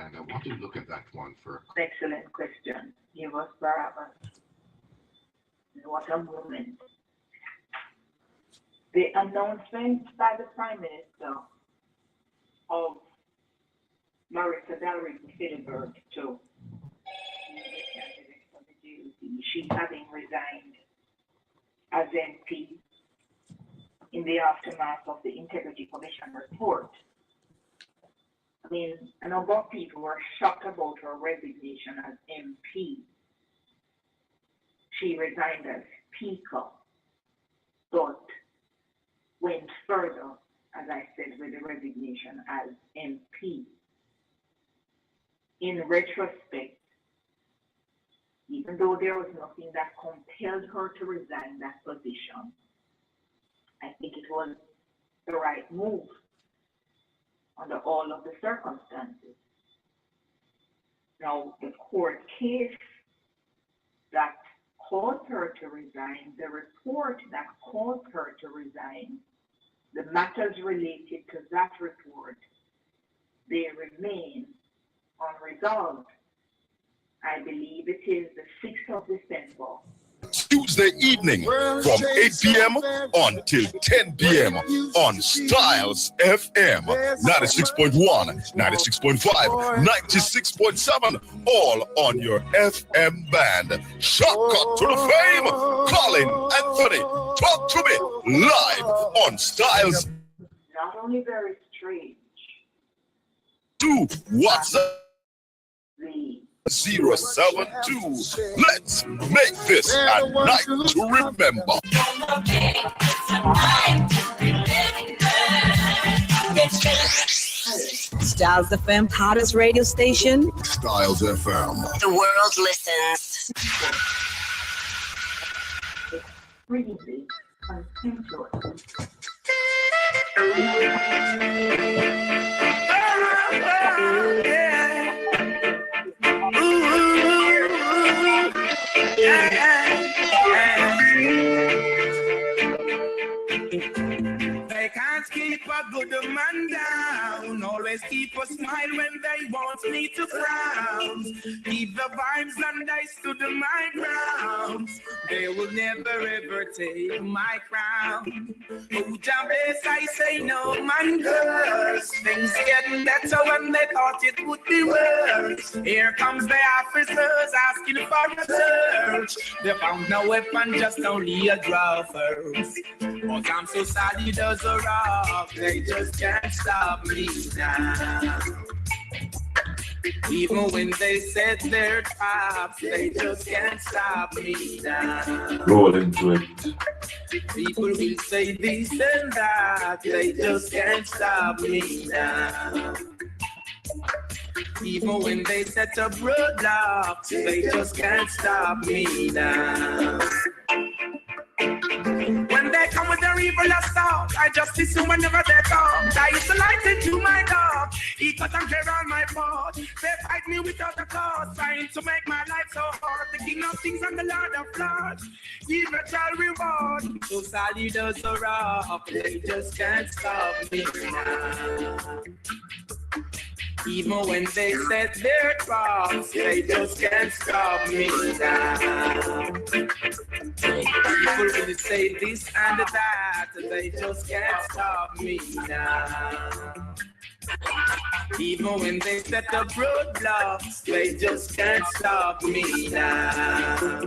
And I want to look at that one for excellent question. Give us Barabbas. What a moment. The announcement by the Prime Minister of Marissa Dalrymple-Fitterberg to she's having resigned as MP in the aftermath of the Integrity Commission report. I mean, a number of people were shocked about her resignation as MP. She resigned as Speaker, but went further, as I said, with the resignation as MP. In retrospect, even though there was nothing that compelled her to resign that position, I think it was the right move under all of the circumstances. Now, the court case that caused her to resign, the report that caused her to resign, the matters related to that report, they remain unresolved. I believe it is the 6th of December. Tuesday evening from 8 p.m. until 10 p.m. on Styles FM 96.1, 96.5, 96.7, all on your FM band. Shortcut to the fame. Colin, Anthony, talk to me live on Styles. Not only very strange. To WhatsApp. The 072. Let's make this a night to remember. Styles FM, hottest radio station. Styles FM. The world listens. extremely contemptuous. They can't keep a good man down. Always keep a smile when they want me to frown. Keep the vibes and I stood my ground. They will never ever take my crown. Oh, damn bless, I say no man curse. Things getting better when they thought it would be worse. Here comes the officers asking for a search. They found no weapon, just only a draw first. But I'm so sad he does a rock. They just can't stop me now. Even when they set their traps, they just can't stop me now. Roll into it. People will say this and that, they just can't stop me now. Even when they set up roadblocks, they just can't stop me now. When they come with their evil assault, I just listen whenever they come. I used to light into my dog. He cut and clear on my fault. They fight me without a cause, trying to make my life so hard. The king of kings and the lord of lords, give a child reward. So Sally does the rock, they just can't stop me now. Even when they set their traps, they just can't stop me now. People will say this and that, they just can't stop me now. Even when they set up roadblocks, they just can't stop me now.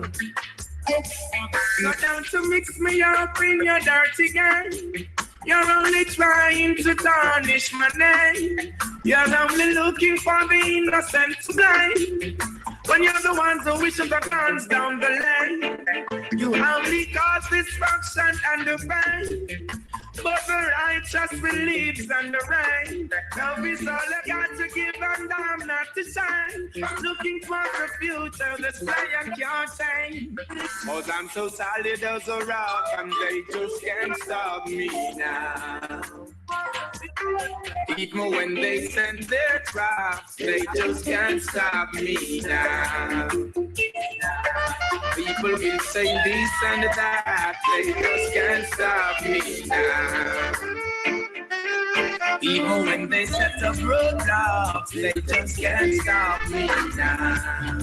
Not down to mix me up in your dirty game. You're only trying to tarnish my name. You're only looking for the innocent to blame. When you're the ones who wish the guns down the lane. You only cause destruction and the pain. But the righteous believes in the rain. Love is all I got to give and I'm not to shine. Looking for the future, the sky I can't change. Cause I'm so solid as a rock and they just can't stop me now. Even when they send their traps, they just can't stop me now. People will say this and that, they just can't stop me now. Even when they set up roadblocks, they just can't stop me now.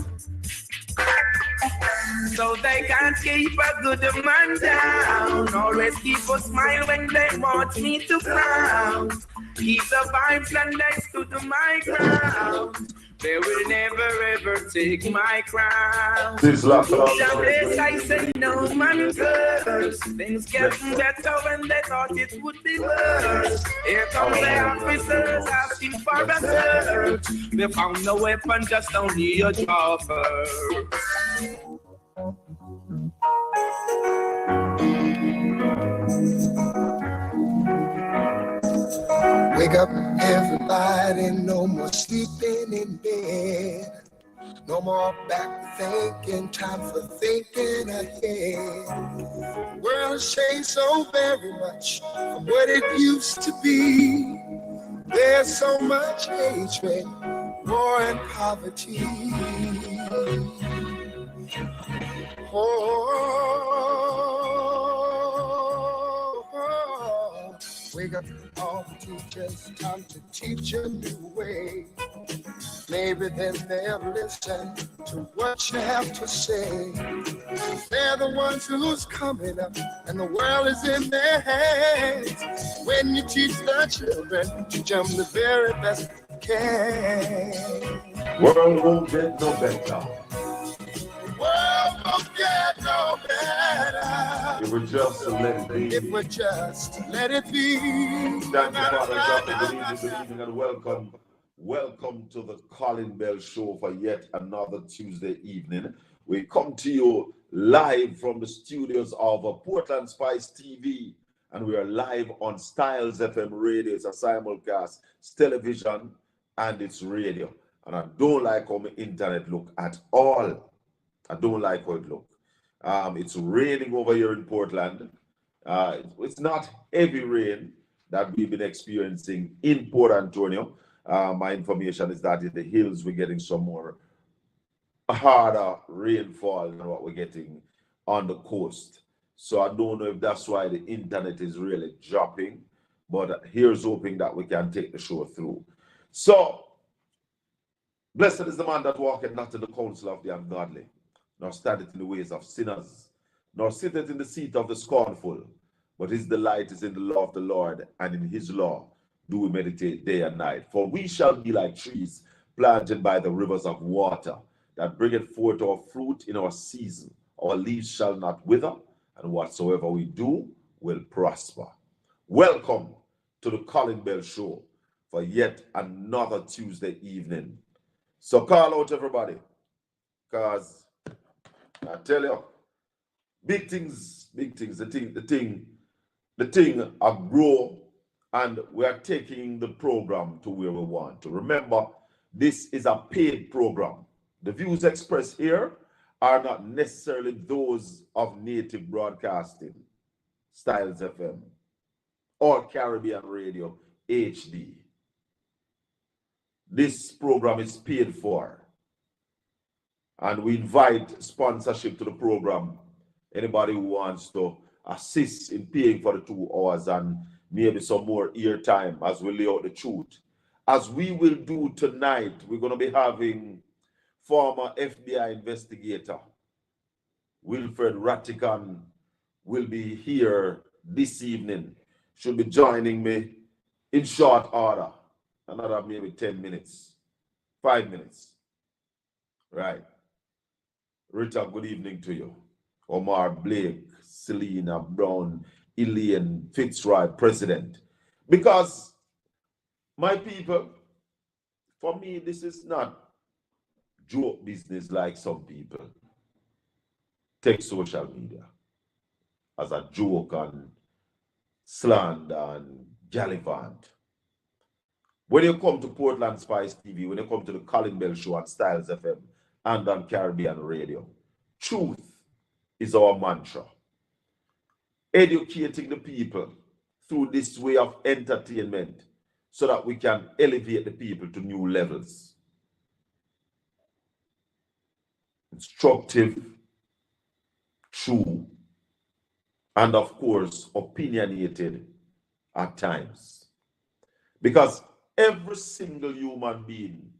So they can't keep a good man down. Always keep a smile when they want me to frown. Keep the vibes and they stood to my ground. They will never ever take my crown. Nowadays I say no man curse. Things getting better when they thought it would be worse. Here come the officers asking for a search. They found no weapon, just only a chopper. Wake up, everybody, no more sleeping in bed. No more back thinking, time for thinking ahead. World's changed so very much from what it used to be. There's so much hatred, war and poverty. Wake up all the teachers, time to teach a new way. Maybe then they'll listen to what you have to say. They're the ones who's coming up, and the world is in their hands. When you teach the children, teach them the very best you can. World won't get no better. World won't get no better. If we just let it be. If we just let it be. Thank you, Father God. Good evening, and welcome. Welcome to the Colin Bell Show for yet another Tuesday evening. We come to you live from the studios of Portland Spice TV, and we are live on Styles FM radio. It's a simulcast, it's television, and it's radio. And I don't like how my internet look at all. I don't like how it look. It's raining over here in Portland. It's not heavy rain that we've been experiencing in Port Antonio. My information is that in the hills we're getting some more harder rainfall than what we're getting on the coast. So I don't know if that's why the internet is really dropping, but here's hoping that we can take the show through. So, blessed is the man that walketh not in the counsel of the ungodly, nor standeth in the ways of sinners, nor sitteth in the seat of the scornful, but his delight is in the law of the Lord, and in his law do we meditate day and night. For we shall be like trees planted by the rivers of water, that bringeth forth our fruit in our season. Our leaves shall not wither, and whatsoever we do will prosper. Welcome to the Colin Bell Show for yet another Tuesday evening. So call out everybody, because I tell you, big things, the thing are grow, and we are taking the program to where we want to. Remember, this is a paid program. The views expressed here are not necessarily those of Native Broadcasting, Styles FM, or Caribbean Radio HD. This program is paid for, and we invite sponsorship to the program. Anybody who wants to assist in paying for the 2 hours and maybe some more ear time as we lay out the truth. As we will do tonight, we're going to be having former FBI investigator Wilfred Ratican will be here this evening. Should be joining me in short order. Another maybe 10 minutes, 5 minutes. Right. Rita, good evening to you. Omar, Blake, Selena, Brown, Elaine, Fitzroy, President. Because, my people, for me, this is not joke business like some people take social media as a joke and slander and gallivant. When you come to Portland Spice TV, when you come to the Colin Bell Show on Styles FM and on Caribbean Radio, truth is our mantra. Educating the people through this way of entertainment so that we can elevate the people to new levels. Instructive, true, and of course, opinionated at times. Because every single human being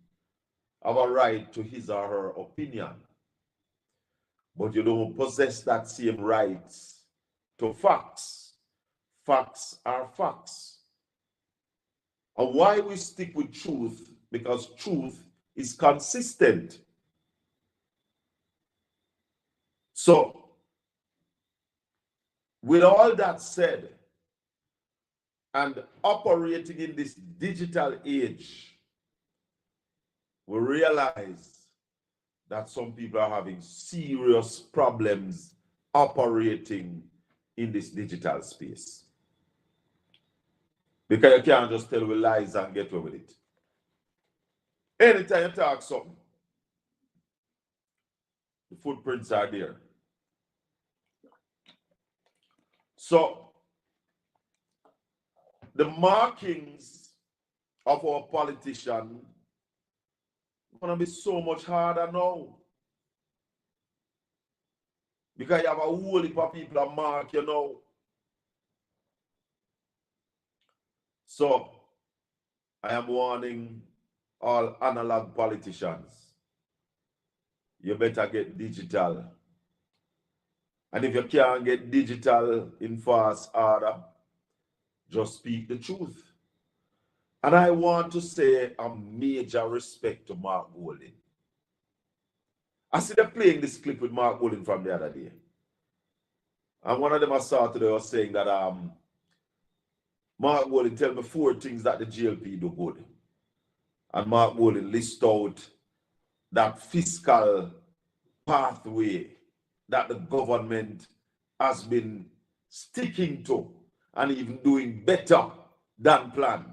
have a right to his or her opinion. But you don't possess that same rights to facts. Facts are facts. And why we stick with truth? Because truth is consistent. So, with all that said, and operating in this digital age, we realize that some people are having serious problems operating in this digital space. Because you can't just tell with lies and get away with it. Anytime you talk something, the footprints are there. So, the markings of our politician going to be so much harder now. Because you have a whole heap of people that mark you know. So, I am warning all analog politicians. You better get digital. And if you can't get digital in fast order, just speak the truth. And I want to say a major respect to Mark Golding. I see them playing this clip with Mark Golding from the other day. And one of them I saw today was saying that Mark Golding tell me 4 things that the GLP do good. And Mark Golding list out that fiscal pathway that the government has been sticking to and even doing better than planned.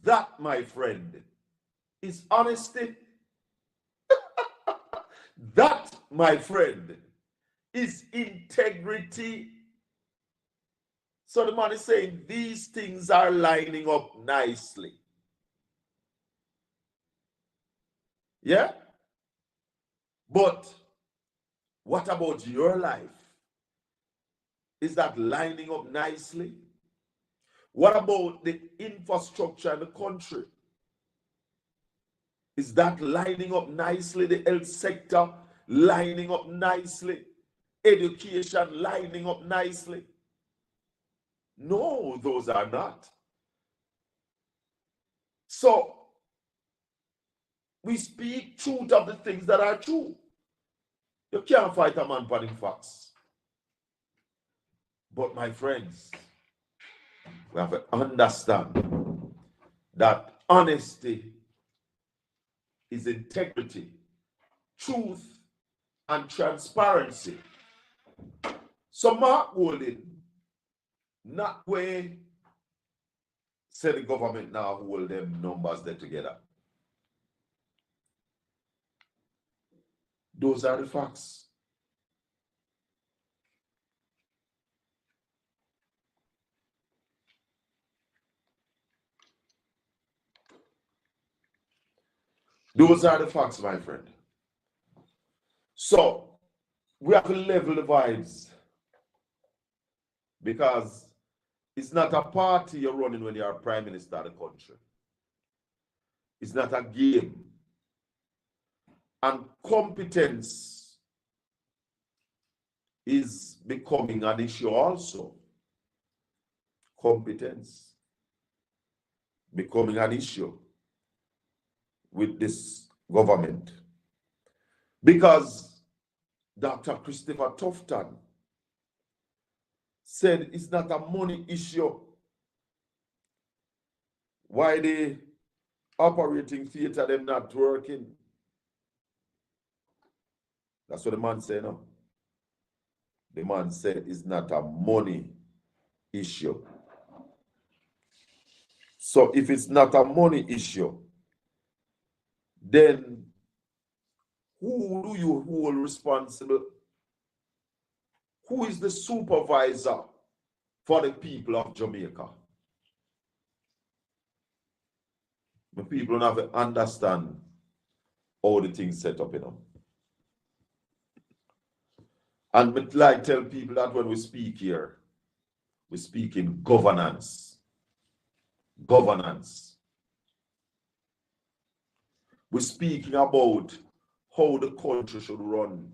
That, my friend, is honesty. That, my friend, is integrity. So the man is saying these things are lining up nicely. Yeah? But what about your life? Is that lining up nicely? What about the infrastructure in the country? Is that lining up nicely? The health sector lining up nicely? Education lining up nicely? No, those are not. So, we speak truth of the things that are true. You can't fight a man for facts. But my friends, we have to understand that honesty is integrity, truth, and transparency. So Mark Golding, not where say the government now hold them numbers there together. Those are the facts. Those are the facts, my friend. So, we have to level the vibes because it's not a party you're running when you're prime minister of the country. It's not a game. And competence is becoming an issue also. Competence becoming an issue with this government. Because Dr. Christopher Tufton said it's not a money issue. Why the operating theater them not working? That's what the man said now. The man said it's not a money issue. So if it's not a money issue, then who do you hold responsible? Who is the supervisor for the people of Jamaica? The people don't have to understand how the things set up, you know. And but like tell people that when we speak here, we speak in governance. governance. We're speaking about how the country should run.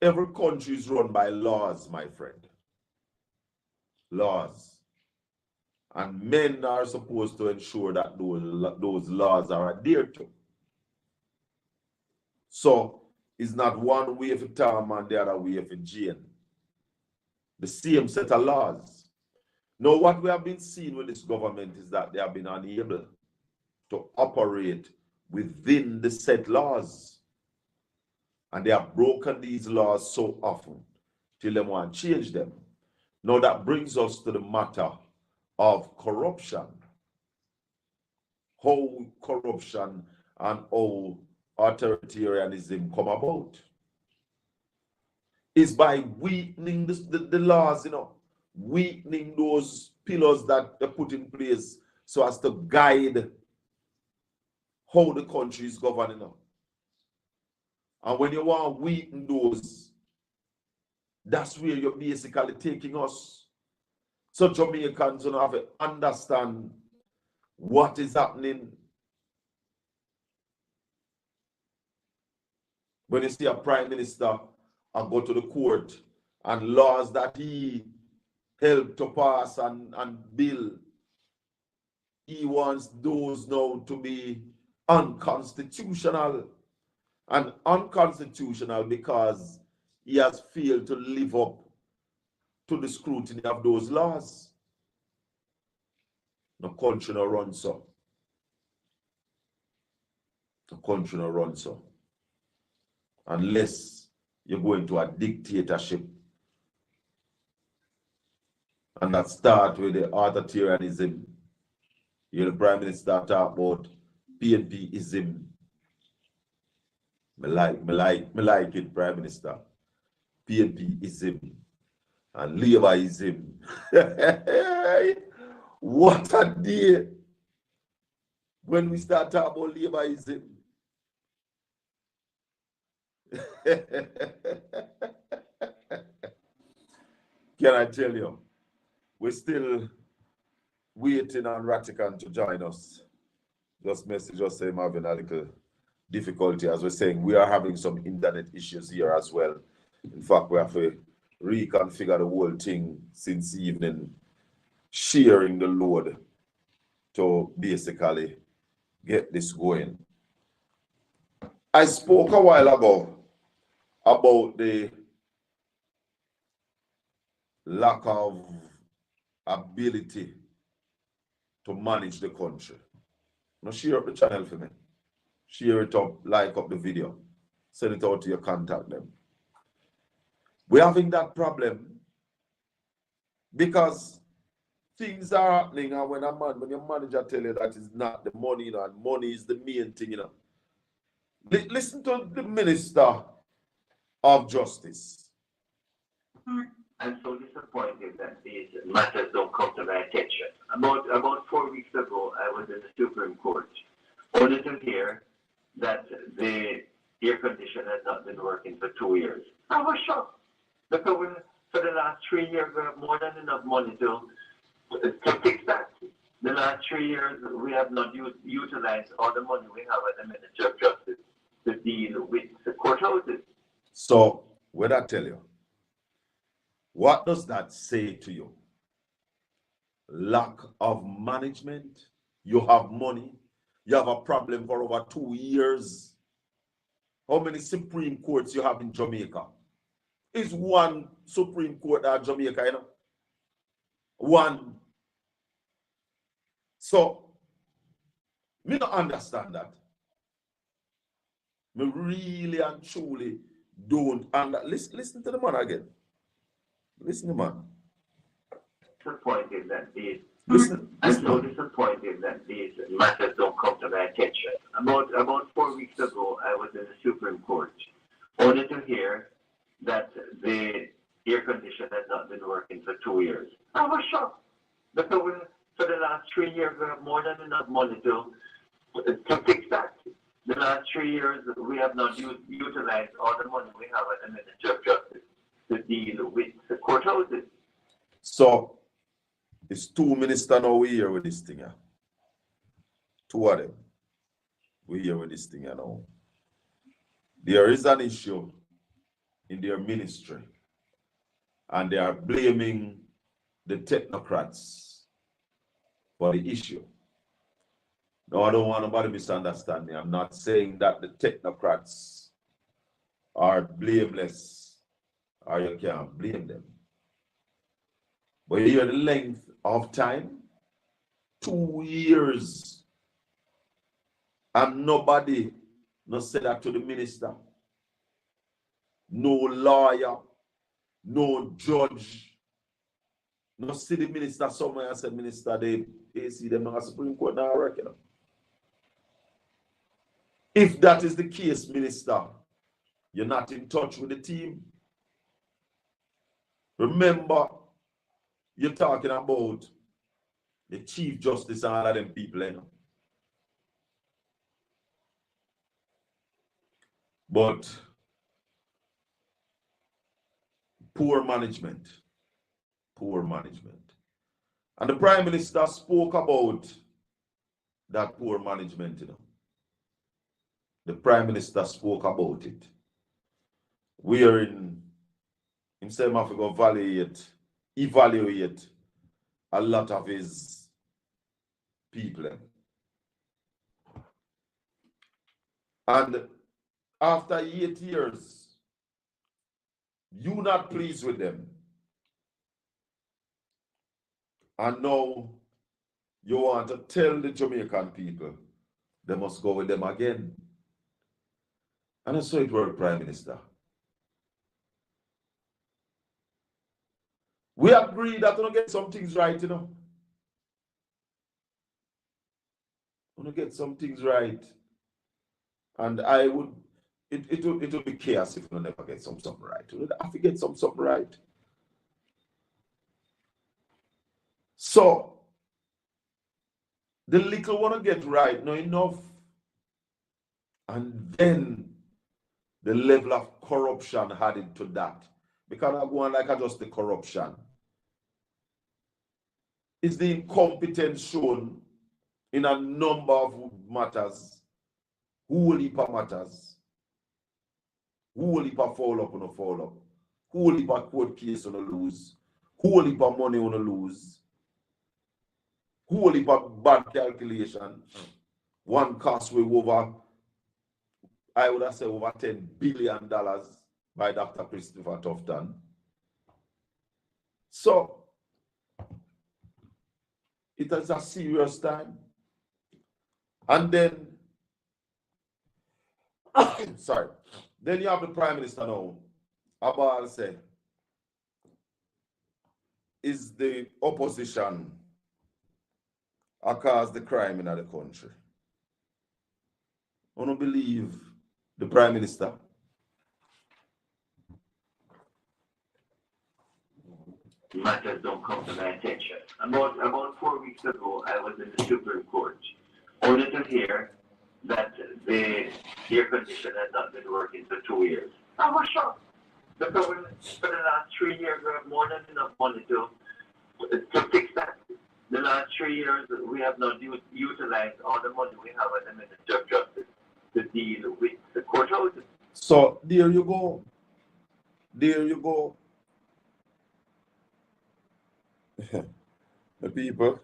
Every country is run by laws, my friend. Laws. And men are supposed to ensure that those laws are adhered to. So it's not one way for Tom and the other way for Jane. The same set of laws. Now, what we have been seeing with this government is that they have been unable to operate within the set laws. And they have broken these laws so often till they want to change them. Now that brings us to the matter of corruption. How corruption and how authoritarianism come about is by weakening the laws, weakening those pillars that they put in place so as to guide how the country is governing. And when you want to weaken those, that's where you're basically taking us. So Jamaicans don't have to understand what is happening. When you see a prime minister and go to the court and laws that he helped to pass and bill, he wants those now to be unconstitutional. And unconstitutional because he has failed to live up to the scrutiny of those laws. The country no run so. The country no run so. Unless you go into a dictatorship. And that start with the authoritarianism. The Prime Minister talk about PNPism. Me like it, Prime Minister. PNPism and Labourism. What a day when we start talking about Labourism. Can I tell you, we're still waiting on Ratican to join us. Just message us saying I'm having a little difficulty. As we're saying, we are having some internet issues here as well. In fact, we have to reconfigure the whole thing since evening, sharing the load to basically get this going. I spoke a while ago about the lack of ability to manage the country. Now share up the channel for me. Share it up, like up the video, send it out to your contact them. We're having that problem because things are happening, and when your manager tell you that is not the money, and money is the main thing, Listen to the Minister of Justice. I'm so disappointed that these matters don't come to my attention. About 4 weeks ago, I was in the Supreme Court, only to hear that the air conditioner has not been working for 2 years. I was shocked. Because for the last 3 years, we have more than enough money to fix that. The last 3 years, we have not utilized all the money we have at the Ministry of Justice to deal with the courthouses. So, what I tell you, what does that say to you? Lack of management. You have money. You have a problem for over 2 years. How many Supreme Courts you have in Jamaica? Is one Supreme Court at Jamaica, One. So, me don't understand that. Me really and truly don't. And listen to the man again. Listen to the man. Disappointed that these. I'm so disappointed that these matters don't come to my attention. About 4 weeks ago, I was in the Supreme Court, only to hear that the air conditioner has not been working for 2 years. I was shocked. Because for the last 3 years, we have more than enough money to fix that. The last 3 years, we have not utilized all the money we have at the Ministry of Justice to deal with the courthouses. So, It's two ministers now we here with this thing. Yeah. Two of them. We here with this thing now. There is an issue in their ministry. And they are blaming the technocrats for the issue. No, I don't want nobody to misunderstand me. I'm not saying that the technocrats are blameless or you can't blame them. But you hear the length of time, 2 years, and nobody no said that to the minister. No lawyer, no judge, no city minister somewhere and said, minister, they see them on a Supreme Court now work, you know. If that is the case, minister, you're not in touch with the team. Remember, you're talking about the Chief Justice and all of them people, you know. But poor management. And the Prime Minister spoke about that poor management, you know. The Prime Minister spoke about it. We are in himself have to go evaluate a lot of his people. And after 8 years, you not pleased with them. And now you want to tell the Jamaican people they must go with them again. And that's how it worked, Prime Minister. We agree that we're going to get some things right, you know. We're going to get some things right. And I would, it would be chaos if we never get something right. We would have to get something right. So, the little want to get right, not enough. And then the level of corruption added to that. Because I go on like just the corruption. Is the incompetence shown in a number of matters, whole heap of matters, whole heap of fall up on a fall up, whole heap of court case on a lose, whole heap of money on a lose, whole heap of bad calculation. One cost with over, I would have said over $10 billion by Dr. Christopher Tufton. So, it is a serious time. And then, sorry, then you have the Prime Minister now, about say, is the opposition cause the crime in the country? I don't believe the Prime Minister. Matters don't come to my attention. About 4 weeks ago, I was in the Supreme Court, only to hear that the air conditioner has not been working for 2 years. I was shocked. Because for the last 3 years, we have more than enough money to fix that. The last 3 years, we have not utilized all the money we have at the Ministry of Justice to deal with the courthouses. So there you go. There you go. The people,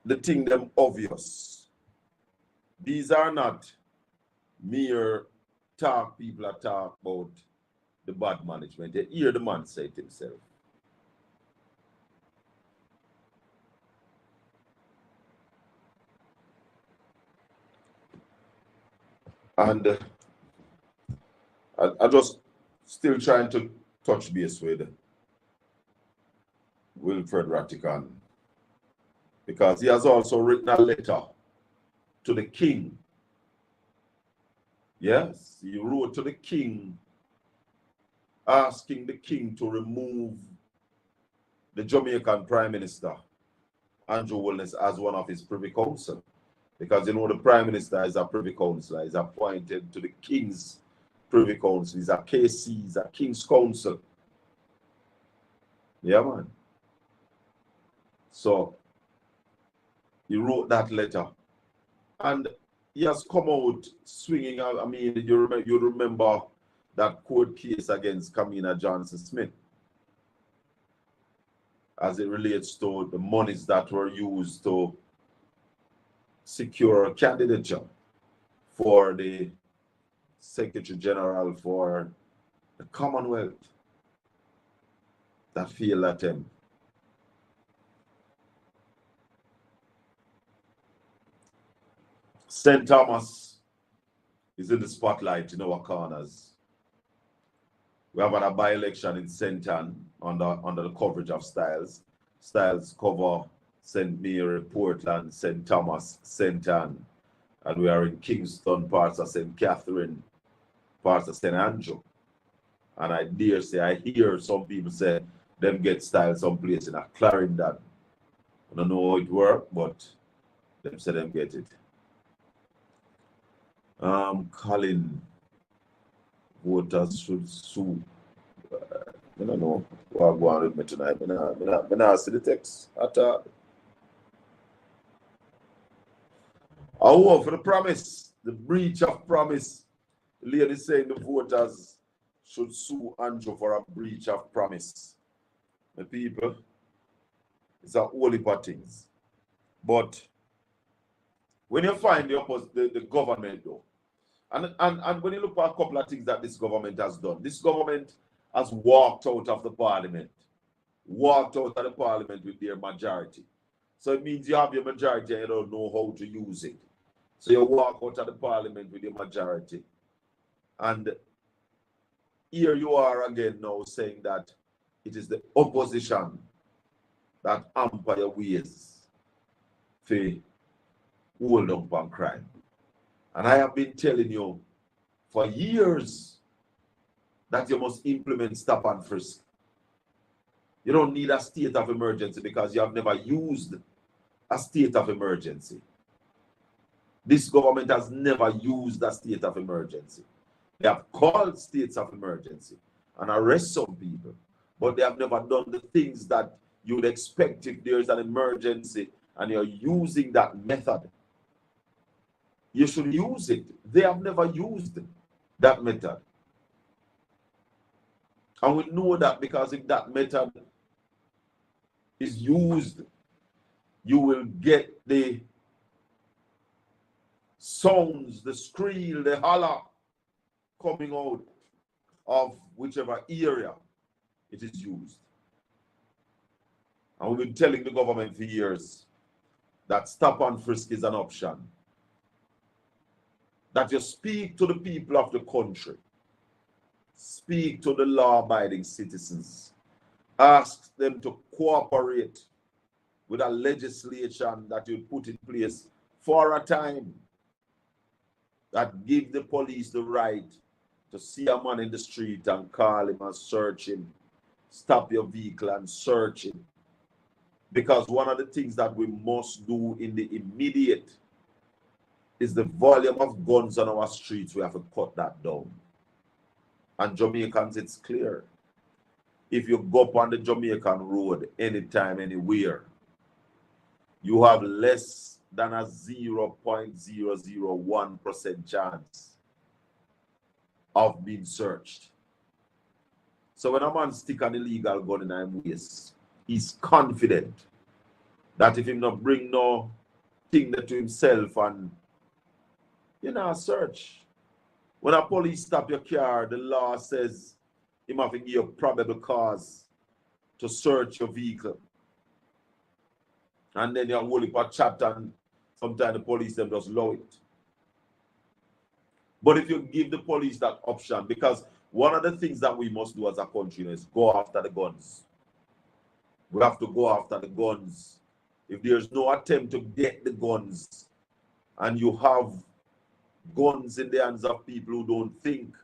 the thing them obvious. These are not mere talk people are talk about the bad management. They hear the man say it himself. And I just still trying to touch base with Wilfred Ratican, because he has also written a letter to the king. Yes, he wrote to the king asking the king to remove the Jamaican Prime Minister, Andrew Wilness, as one of his Privy Council. Because you know the Prime Minister is a Privy Councillor, he's appointed to the King's Privy Council, he's a KC, he's a King's Council. Yeah, man. So he wrote that letter, and he has come out swinging. I mean, you remember that court case against Kamina Johnson Smith, as it relates to the monies that were used to secure a candidature for the Secretary General for the Commonwealth. That failed attempt. St. Thomas is in the spotlight in our corners. We have a by-election in St. Ann under the coverage of Styles. Styles cover St. Mary, Portland, St. Thomas, St. Ann. And we are in Kingston, parts of St. Catherine, parts of St. Andrew. And I dare say, I hear some people say them get Styles someplace in a Clarendon. I don't know how it works, but them say them get it. Colin, voters should sue. I don't know what I'm going with me tonight. I not see the text at all. I want for the promise, the breach of promise. The lady saying the voters should sue Andrew for a breach of promise. The people, it's a whole heap of things. But when you find the government though, and when you look at a couple of things that this government has done, this government has walked out of the parliament with their majority. So it means you have your majority and you don't know how to use it. So you walk out of the parliament with your majority. And here you are again now saying that it is the opposition that hamper your ways for hold up on crime. And I have been telling you for years that you must implement stop and frisk. You don't need a state of emergency because you have never used a state of emergency. This government has never used a state of emergency. They have called states of emergency and arrest some people, but they have never done the things that you would expect if there's an emergency and you're using that method. You should use it. They have never used that method. And we know that because if that method is used, you will get the sounds, the scream, the holler coming out of whichever area it is used. And we've been telling the government for years that stop and frisk is an option. That you speak to the people of the country. Speak to the law-abiding citizens. Ask them to cooperate with a legislation that you put in place for a time that give the police the right to see a man in the street and call him and search him. Stop your vehicle and search him. Because one of the things that we must do in the immediate is the volume of guns on our streets. We have to cut that down. And Jamaicans, it's clear. If you go up on the Jamaican road anytime, anywhere, you have less than a 0.001% chance of being searched. So when a man stick an illegal gun in his waist, he's confident that if he not bring no thing to himself and search. When a police stop your car, the law says he have to give you probable cause to search your vehicle. And then you hold it for chat and sometimes the police them just allow it. But if you give the police that option, because one of the things that we must do as a country is go after the guns. We have to go after the guns. If there's no attempt to get the guns and you have guns in the hands of people who don't think,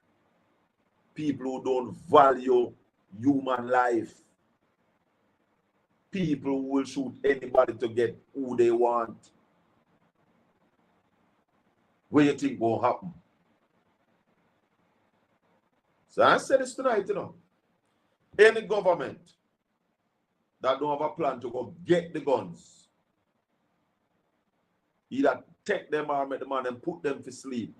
people who don't value human life, people who will shoot anybody to get who they want, what do you think will happen? So I said this tonight, any government that don't have a plan to go get the guns. Either take them or make the man and put them to sleep.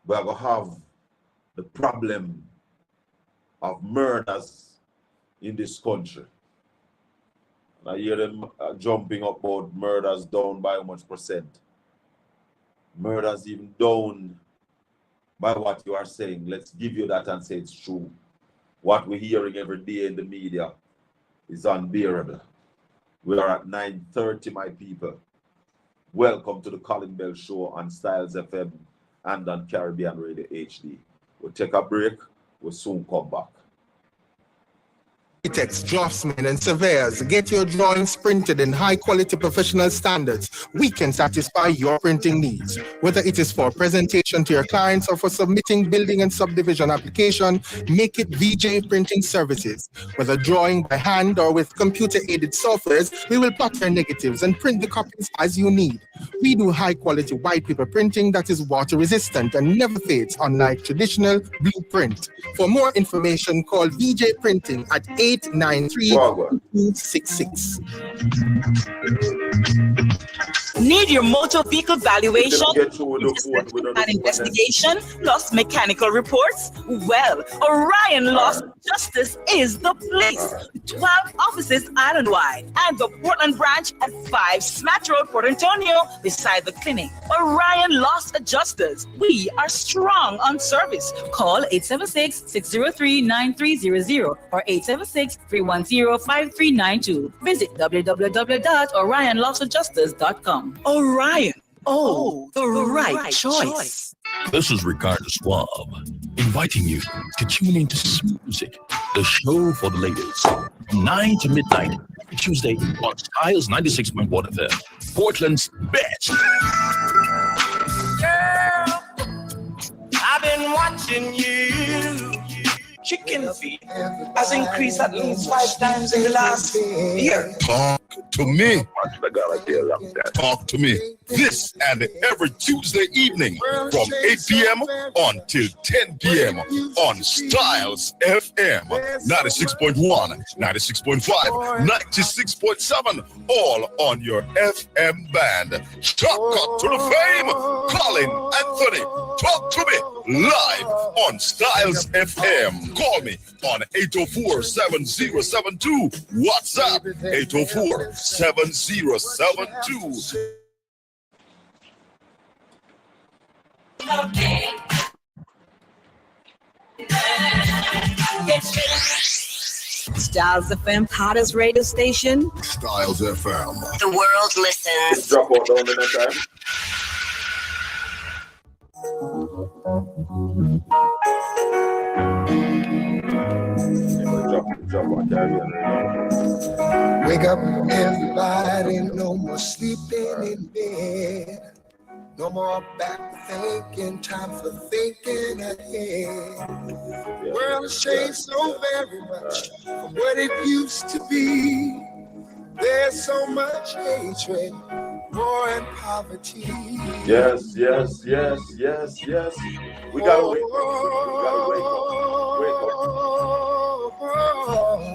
We're going to have the problem of murders in this country. And I hear them jumping up about murders down by how much percent. Murders even down by what you are saying. Let's give you that and say it's true. What we're hearing every day in the media is unbearable. We are at 9:30, my people. Welcome to the Colin Bell Show on Styles FM and on Caribbean Radio HD. We'll take a break. We'll soon come back. Architects, draftsmen, and surveyors, get your drawings printed in high-quality professional standards. We can satisfy your printing needs. Whether it is for presentation to your clients or for submitting building and subdivision application, make it VJ Printing Services. Whether drawing by hand or with computer-aided softwares, we will plot your negatives and print the copies as you need. We do high-quality white paper printing that is water-resistant and never fades, unlike traditional blueprint. For more information, call VJ Printing at 893-266. Need your motor vehicle valuation and investigation plus mechanical reports? Well, Orion Law Justice is the place. 12 offices island-wide and the Portland branch at 5 Smash Road, Port Antonio, beside the clinic. Orion Law Adjusters. We are strong on service. Call 876-603-9300 or 876-310-5392. Visit www.orionlawsadjusters.com. Orion. Oh, the right choice. This is Ricardo Suave, inviting you to tune into Smooth Music, the show for the ladies, from 9 to midnight, Tuesday on Styles 96.1 FM, Portland's best. Girl, I've been watching you. Chicken feed has increased at least 5 times in the last year. Talk to me. Talk to me. This and every Tuesday evening from 8 p.m. until 10 p.m. on Styles FM 96.1, 96.5, 96.7, all on your FM band. Shortcut to the fame. Colin Anthony, talk to me live on Styles FM. Call me on 804-7072. WhatsApp 804-7072. Styles FM, hottest radio station. Styles FM. The world listens. Drop out down the next time. Drop on Caribbean Radio. Wake up, everybody, no more sleeping in bed. No more back thinking, time for thinking ahead. The world has changed so very much from what it used to be. There's so much hatred, war and poverty. Yes. We gotta wake up.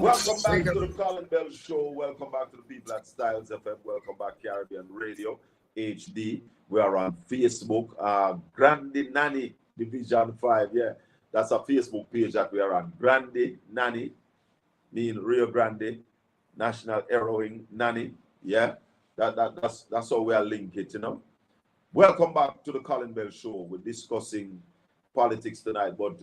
Welcome back to the Colin Bell Show. Welcome back to the people at Styles FM. Welcome back Caribbean Radio HD. We are on Facebook. Grande Nanny Division 5. Yeah, that's a Facebook page that we are on. Grande Nanny, mean Rio Grande, National Heroine Nanny. Yeah, that's how we are linked it, you know. Welcome back to the Colin Bell Show. We're discussing politics tonight, but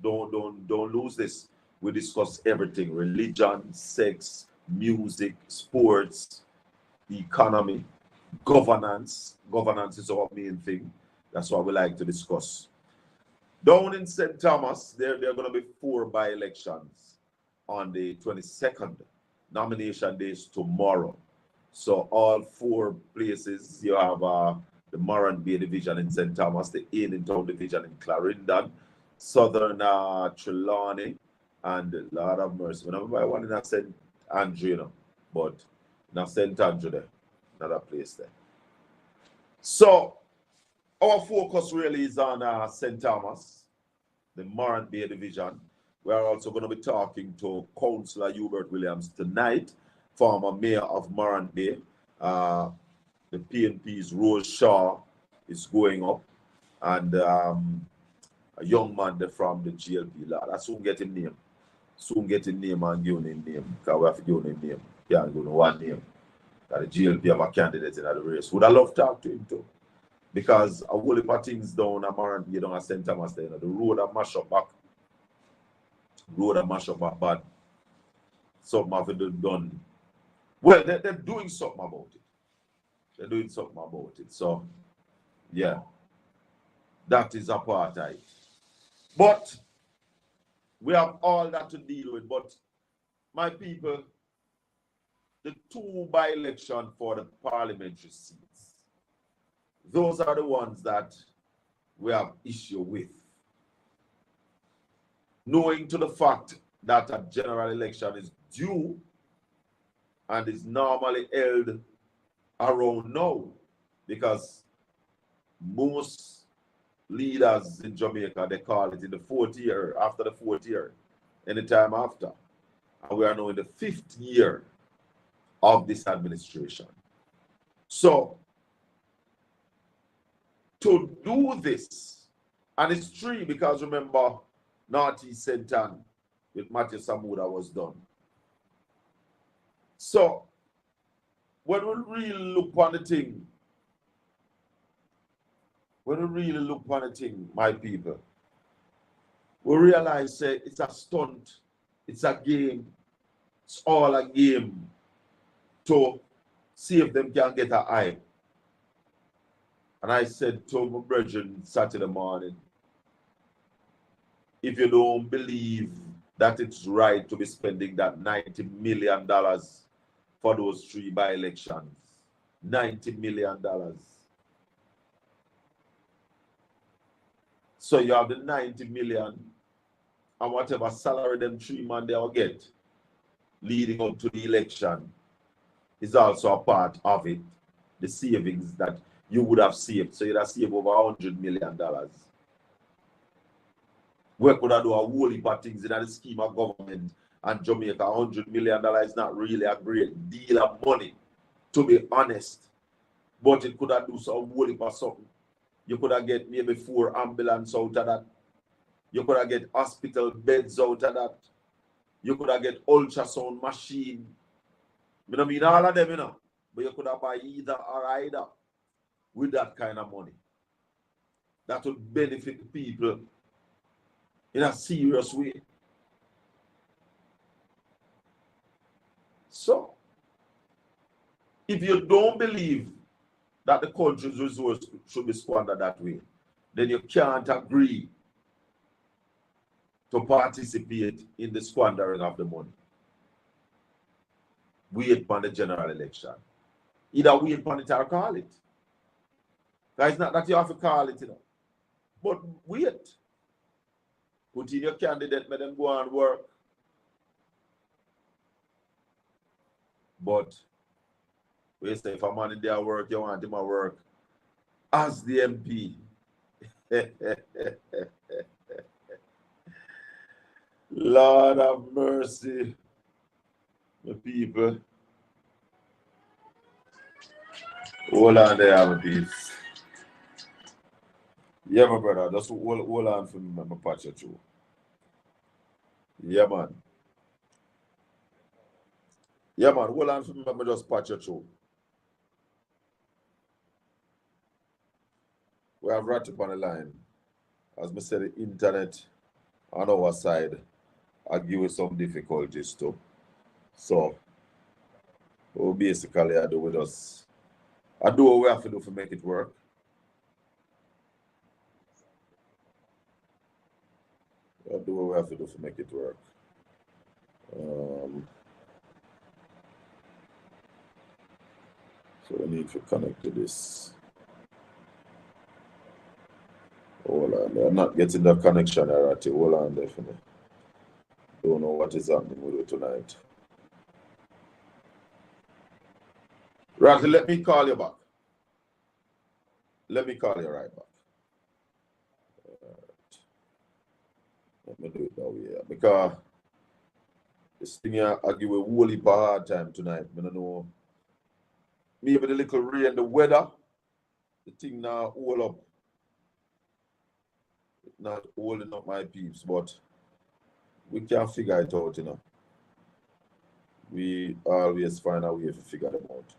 don't lose this. We discuss everything: religion, sex, music, sports, economy, governance. Governance is our main thing. That's what we like to discuss. Down in St. Thomas, there are going to be 4 by-elections on the 22nd. Nomination day is tomorrow. So all 4 places, you have the Moran Bay Division in St. Thomas, the Town Division in Clarendon, Southern Trelawney, and Lord of Mercy. We never buy one in St. Andrew, you know, but not St. Andrew there, another place there. So our focus really is on St. Thomas, the Moran Bay Division. We are also going to be talking to Councillor Hubert Williams tonight, former mayor of Morant Bay. The PNP's Rose Shaw is going up, and a young man from the GLP. Lad, I soon get him name. Soon get him name and give him name. Because we have to give him name. Can't go to one name. That the GLP have a candidate in the race. Would I love to talk to him too? Because a whole heap of things down at Morant Bay, down at St. Thomas, the road are mash up back. Road are mash up back bad. Something have to be done. Well, they're doing something about it. They're doing something about it. So, yeah, that is apartheid. But we have all that to deal with. But my people, the two by-election for the parliamentary seats, those are the ones that we have issue with. Knowing to the fact that a general election is due and is normally held around now, because most leaders in Jamaica, they call it in the fourth year, after the fourth year, anytime after. And we are now in the fifth year of this administration. So, to do this, and it's three, because remember, Northeast Sentan with Matthew Samuda was done. So, when we really look on the thing, my people, we realize it's a stunt, it's a game, it's all a game to see if them can get an eye. And I said to my brethren Saturday morning, if you don't believe that it's right to be spending that $90 million for those three by-elections, $90 million. So you have the 90 million and whatever salary them three man they will get leading up to the election is also a part of it. The savings that you would have saved. So you'd have saved over $100 million. We could have done a whole heap of things in the scheme of government and Jamaica. $100 million is not really a great deal of money, to be honest. But it could have done some whole heap of something. You could have get maybe 4 ambulances out of that. You could have get hospital beds out of that. You could have get ultrasound machine. I don't mean all of them, you know. But you could have buy either or either with that kind of money. That would benefit the people in a serious way. So, if you don't believe that the country's resources should be squandered that way, then you can't agree to participate in the squandering of the money. Wait for the general election. Either wait for it or call it. It's not that you have to call it, you know. But wait. Put in your candidate, let them go and work. But we say if a man in their work, you want him to work as the MP. Lord have mercy, the people. Hold on there, have a piece. Yeah, my brother, just hold on for me, my patch you through. Yeah, man. Yeah, man, hold on for me, I just patch you through. We have Ratican on the line. As I said, the internet on our side, I give you some difficulties too. So, we basically I do with us. I do what we have to do to make it work. I do what we have to do to make it work. So we need to connect to this. Hold on, I'm not getting the connection right. Hold on, definitely. Don't know what is happening with it tonight. Ratty, let me call you back. Let me call you right back. Let me do it that way, yeah. Because this thing here, I give a whole heap of hard time tonight. I don't know. Maybe the little rain, the weather, the thing now all up. It's not holding up my peeps, but we can figure it out, you know. We always find a way to figure them out.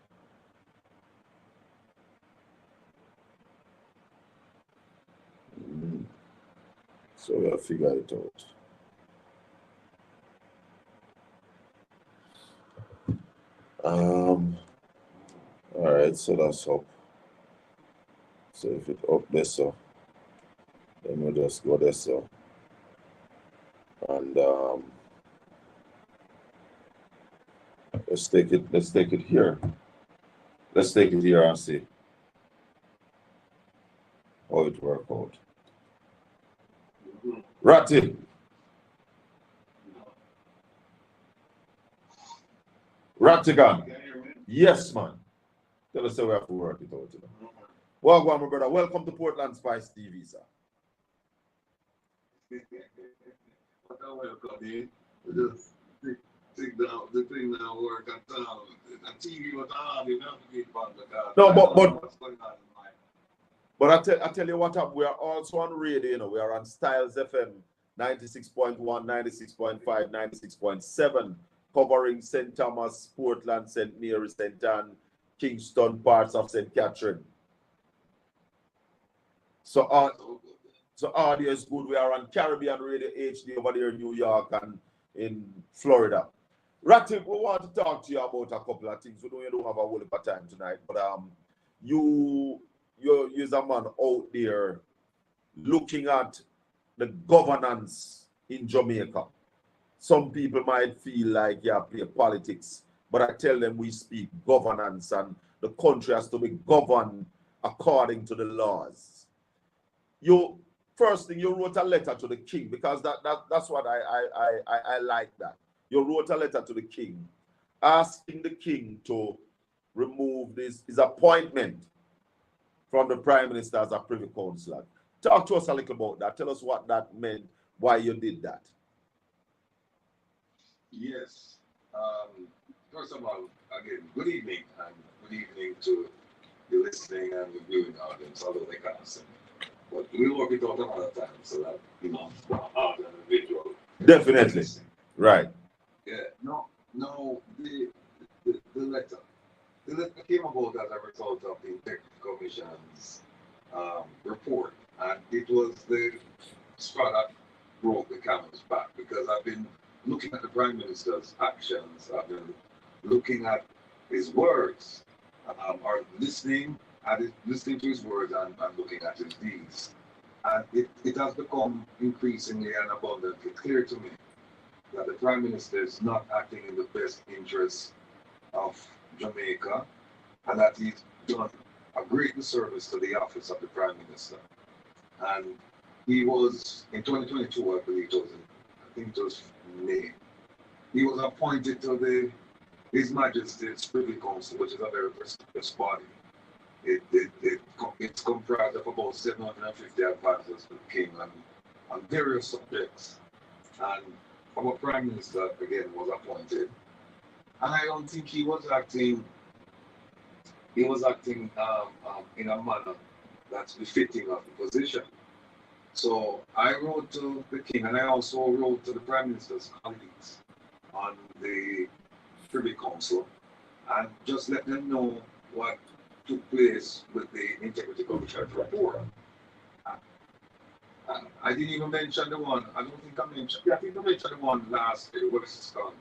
So we'll figure it out. All right, so that's up. So if it's up there, so then we'll just go there, so. And let's take it here. Let's take it here and see how it works out. Ratty. Ratican. Yes, man. Tell us how we have to work it out. You know. Well, my brother. Welcome to Portland Spice TV, sir. Welcome in. Just take down the thing now work at town. And TV was on, you know, no, but I tell you what up, we are also on radio, you know, we are on Styles FM 96.1, 96.5, 96.7, covering St. Thomas, Portland, St. Mary, St. Anne, Kingston, parts of St. Catherine. So audio is good. We are on Caribbean Radio HD over there in New York and in Florida. Ratty, we want to talk to you about a couple of things. We know you don't have a whole heap of time tonight, but you're a man out there looking at the governance in Jamaica. Some people might feel like you play politics, but I tell them we speak governance and the country has to be governed according to the laws. First thing, you wrote a letter to the king, because that's what I like that. You wrote a letter to the king asking the king to remove his appointment from the prime minister as a privy councillor. Talk to us a little about that. Tell us what that meant, why you did that. Yes. First of all, again, good evening, and good evening to the listening and the viewing audience, although they can't see. But we'll work it out another time so that, you know, art and visual. Definitely. Right. Yeah. No, the letter. The letter came about as a result of the Integrity Commission's report, and it was the straw that broke the camel's back, because I've been looking at the Prime Minister's actions, I've been looking at his words, or listening to his words and looking at his deeds. And it has become increasingly and abundantly clear to me that the Prime Minister is not acting in the best interests of Jamaica, and that he's done a great disservice to the office of the Prime Minister. And he was, in 2022, I believe it was May, he was appointed to His Majesty's Privy Council, which is a very prestigious body. It's comprised of about 750 advisors to the king on various subjects. And our Prime Minister, again, was appointed. And I don't think he was acting in a manner that's befitting of the position. So I wrote to the king, and I also wrote to the Prime Minister's colleagues on the Privy Council, and just let them know what took place with the Integrity Commission's report. I didn't even mention the one, I think I mentioned the one last year, Western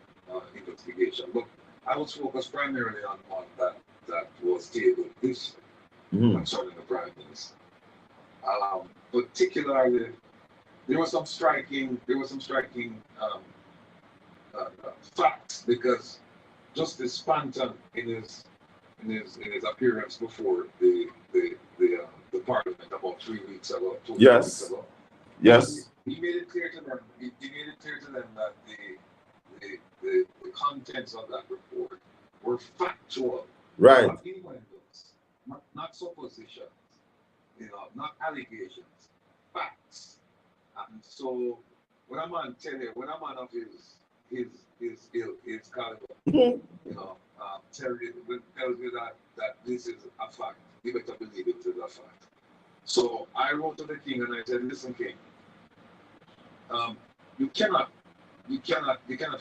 investigation, but I was focused primarily on one that was tabled this year concerning the Prime Minister. Particularly, there was some striking facts, because Justice Spanton in his appearance before the Parliament about 2 weeks ago. Yes. He made it clear to them. That the contents of that report were factual. Right. Not innuendos, not suppositions, not allegations, facts. And so when a man tell you, when a man of his caliber, Mhm. you know, tells you that this is a fact, you better believe it is a fact. So I wrote to the king and I said, listen, king, you cannot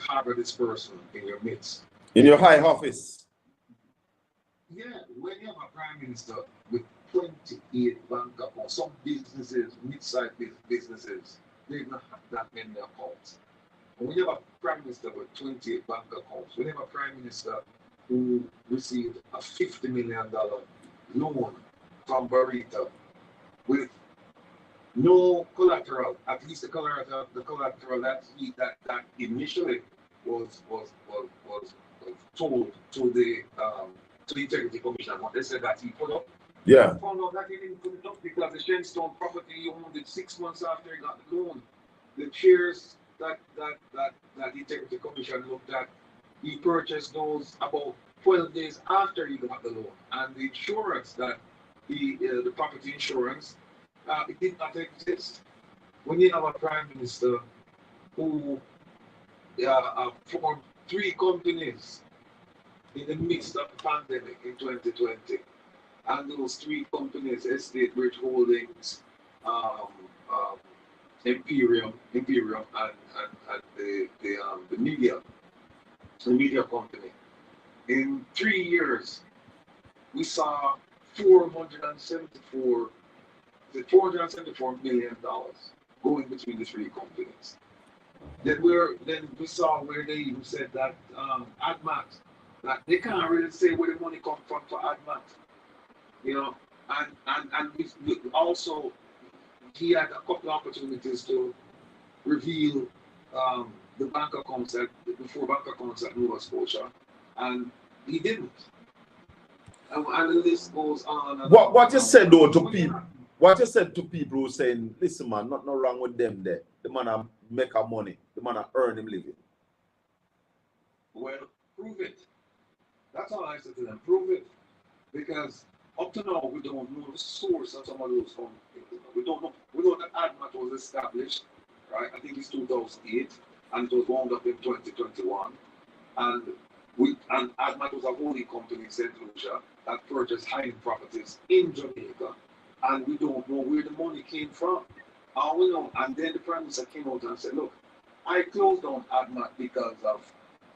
harbor this person in your midst. In your high office. Yeah, when you have a prime minister with 28 bank accounts, some businesses, mid-sized businesses, they don't have that many accounts. When you have a prime minister with 28 bank accounts, when you have a prime minister who received a $50 million loan from Barita with no collateral, at least the collateral that initially was told to the Integrity Commission, what they said that he put up. Yeah. I found out that he didn't put it up because the Shenstone property he owned it 6 months after he got the loan. The shares that the Integrity Commission looked at, he purchased those about 12 days after he got the loan, and the insurance that the property insurance, it did not exist. When you have a prime minister who formed 3 companies in the midst of the pandemic in 2020, and those 3 companies, Estate Bridge Holdings, Imperium, and the media company. In 3 years, we saw $474 million going between the 3 companies. Then we saw where they even said that ADMAT, that they can't really say where the money comes from for ADMAT, you know, and we also, he had a couple of opportunities to reveal the bank accounts the 4 bank accounts at Nova Scotia, and he didn't. And the list goes on. And What you said though to people? What you said to people who saying, listen man, nothing wrong with them there. The man make a money. The man earn him living. Well, prove it. That's all I said to them. Prove it. Because up to now, we don't know the source of some of those funds. We don't know. We know that ADMAT was established, right? I think it's 2008, and it was wound up in 2021. And ADMAT was a holding company in St. Lucia that purchased high-end properties in Jamaica, and we don't know where the money came from. All we know, and then the Prime Minister came out and said, look, I closed down ADMAT because of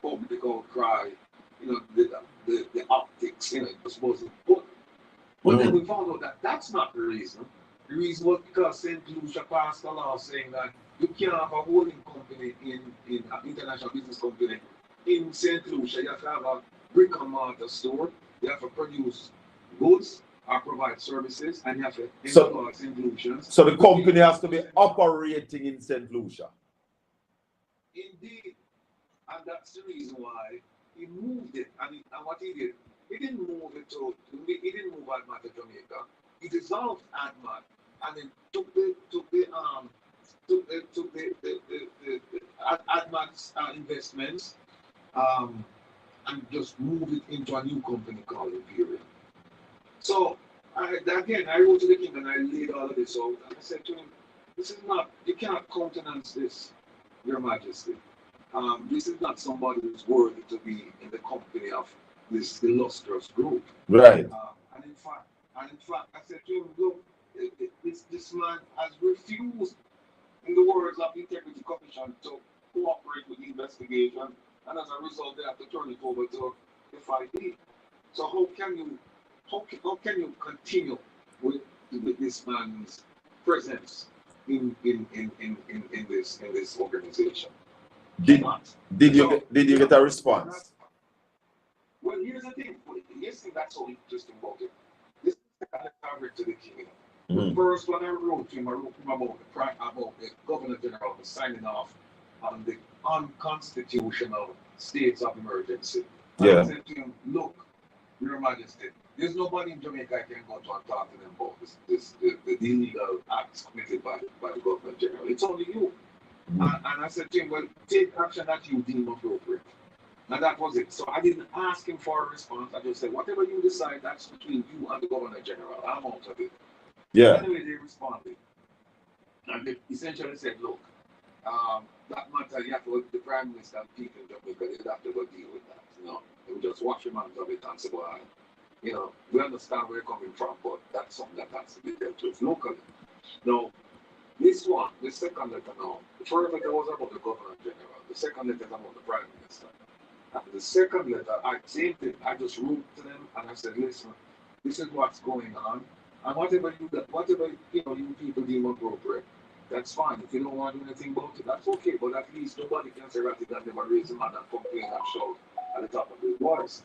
public outcry, you know, the optics, you know, it was supposed to put. But then we found out that that's not the reason. The reason was because St. Lucia passed a law saying that you can't have a holding company in an international business company in St. Lucia. You have to have a brick and mortar store. You have to produce goods or provide services, and you have to employ St. Lucians. So the company has to be operating in St. Lucia. Indeed, and that's the reason why he moved it. And what he did, he didn't move it he didn't move ADMAT to Jamaica. He dissolved ADMAT and then took the ADMAT's investments and just moved it into a new company called Imperium. So I wrote to the king and I laid all of this out, and I said to him, this is not, you cannot countenance this, Your Majesty. This is not somebody who's worthy to be in the company of this illustrious group. Right. And in fact, I said to him, look, this man has refused, in the words of the Integrity Commission, to cooperate with the investigation, and as a result, they have to turn it over to FID. So how can you continue with this man's presence in this organization? Did you get a response? Well, here's the thing. That's so interesting about it. This is the kind of coverage to the king. The first one I wrote to him about the Governor General signing off on the unconstitutional states of emergency. Yeah. I said to him, look, Your Majesty, there's nobody in Jamaica I can go to and talk to them about the illegal acts committed by the Governor General. It's only you. And I said to him, well, take action that you deem appropriate. And that was it. So I didn't ask him for a response. I just said, whatever you decide, that's between you and the Governor General. I'm out of it. Yeah. Anyway, they responded. And they essentially said, look, that matter, you have to, the Prime Minister and people in Jamaica, they'd have to go deal with that, you know. They would just wash your hands of it and say, well, you know, we understand where you're coming from, but that's something that has to be dealt with locally. Now, this one, the second letter now, the first letter was about the Governor General, the second letter is about the Prime Minister. And the second letter, same thing, I just wrote to them and I said, listen, this is what's going on. And whatever you know, you people deem appropriate, that's fine. If you don't want to do anything about it, that's okay. But at least nobody can say Ratican never raised him and complain and shout at the top of his voice.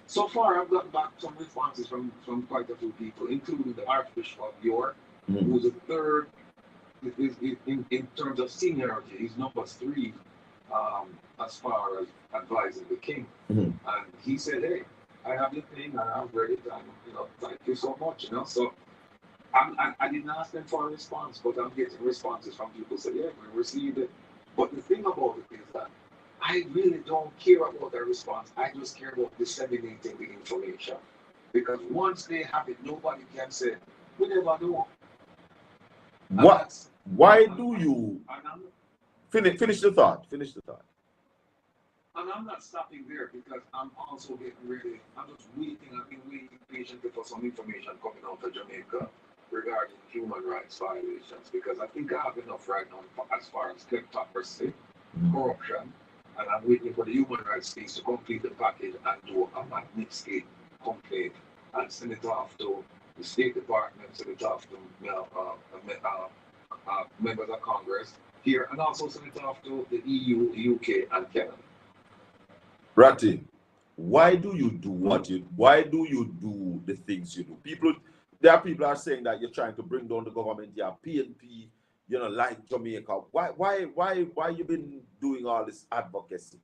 So far, I've gotten back some responses from quite a few people, including the Archbishop of York, who's the third in terms of seniority. He's number 3 as far as advising the king. And he said, hey, I have the thing and I've read it and, you know, thank you so much, you know. So I didn't ask them for a response, but I'm getting responses from people saying, yeah, we received it. But the thing about it is that I really don't care about their response. I just care about disseminating the information. Because once they have it, nobody can say, we never know. Why do you finish the thought? Finish the thought. And I'm not stopping there because I'm also getting ready. I'm just waiting. I've been waiting patiently for some information coming out of Jamaica regarding human rights violations, because I think I have enough right now as far as kleptocracy, corruption, and I'm waiting for the human rights piece to complete the package and do a Magnitsky complaint and send it off to the State Department, send it off to members of Congress here, and also send it off to the EU, UK, and Canada. Ratty, why do you do why do you do the things you do? There are people are saying that you're trying to bring down the government, you're PNP, you know, like Jamaica. Why you been doing all this advocacy?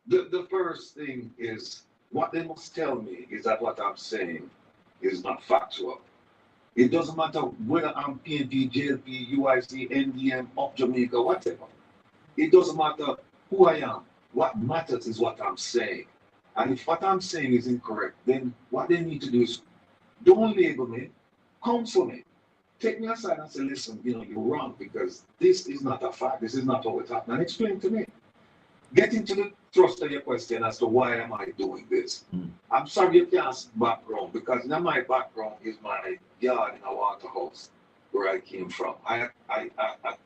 The first thing is, what they must tell me is that what I'm saying is not factual. It doesn't matter whether I'm PNP, JLP, UIC, NDM, Up Jamaica, whatever. It doesn't matter who I am. What matters is what I'm saying. And if what I'm saying is incorrect, then what they need to do is don't label me, counsel me. Take me aside and say, listen, you know, you're wrong because this is not a fact. This is not how it happened. And explain to me. Get into the thrust of your question as to why am I doing this. I'm sorry you can't ask background, because now my background is my yard in a waterhouse where I came from. I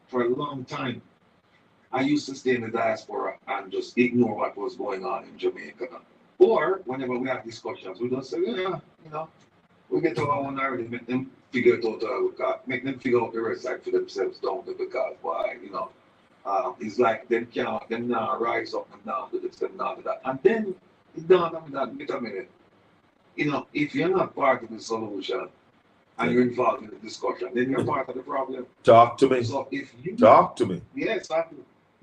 for a long time, I used to stay in the diaspora and just ignore what was going on in Jamaica. Or whenever we have discussions, we just say, yeah, you know, we get to our own narrative, make them figure it out, make them figure out the rest side for themselves, don't they? Because why, you know, it's like them now rise up and down to this, them now to that. And then it dawned on me that, wait a minute, you know, if you're not part of the solution and you're involved in the discussion, then you're part of the problem. Talk to me. So if you talk to me. Yes,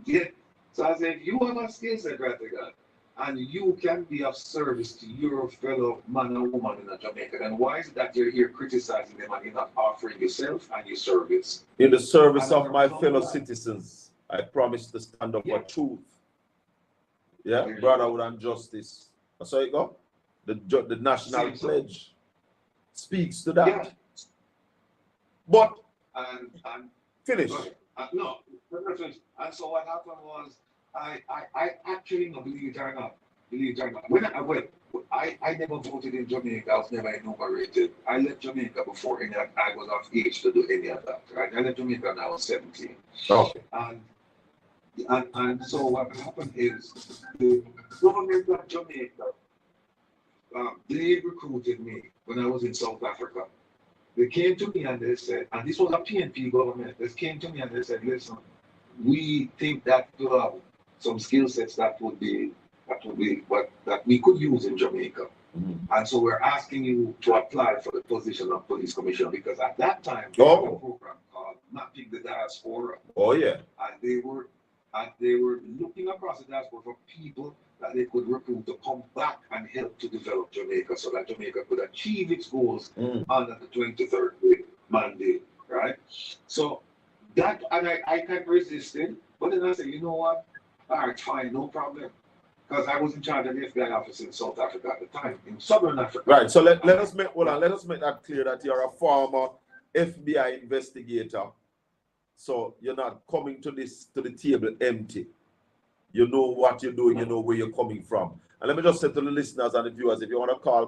yeah. So I said, if you have a skill set, Ratican, and you can be of service to your fellow man or woman in Jamaica, then why is it that you're here criticizing them and you're not offering yourself and your service? In the service of my fellow citizens, I promise to stand up for truth. Yeah, brotherhood and justice. That's how it go. The national pledge speaks to that. Yeah. But and finish. No. And so what happened was, I actually not believe it or not. When I never voted in Jamaica. I was never enumerated. I left Jamaica before I was of age to do any of that. Right? I left Jamaica when I was 17. Okay. And so what happened is the government of Jamaica, they recruited me when I was in South Africa. They came to me and they said, and this was a PNP government, they came to me and they said, listen, we think that you have some skill sets that we could use in Jamaica. And so we're asking you to apply for the position of police commissioner, because at that time there was a program called Mapping the Diaspora. Oh yeah. And they were looking across the diaspora for people that they could recruit to come back and help to develop Jamaica so that Jamaica could achieve its goals under the 23rd mandate, right? So that, and I kept resisting, but then I said, you know what? All right, fine, no problem. Because I was in charge of the FBI office in South Africa at the time, in Southern Africa. Right, so let us make that clear that you're a former FBI investigator So you're not coming to the table empty. You know what you're doing, you know where you're coming from. And let me just say to the listeners and the viewers, if you want to call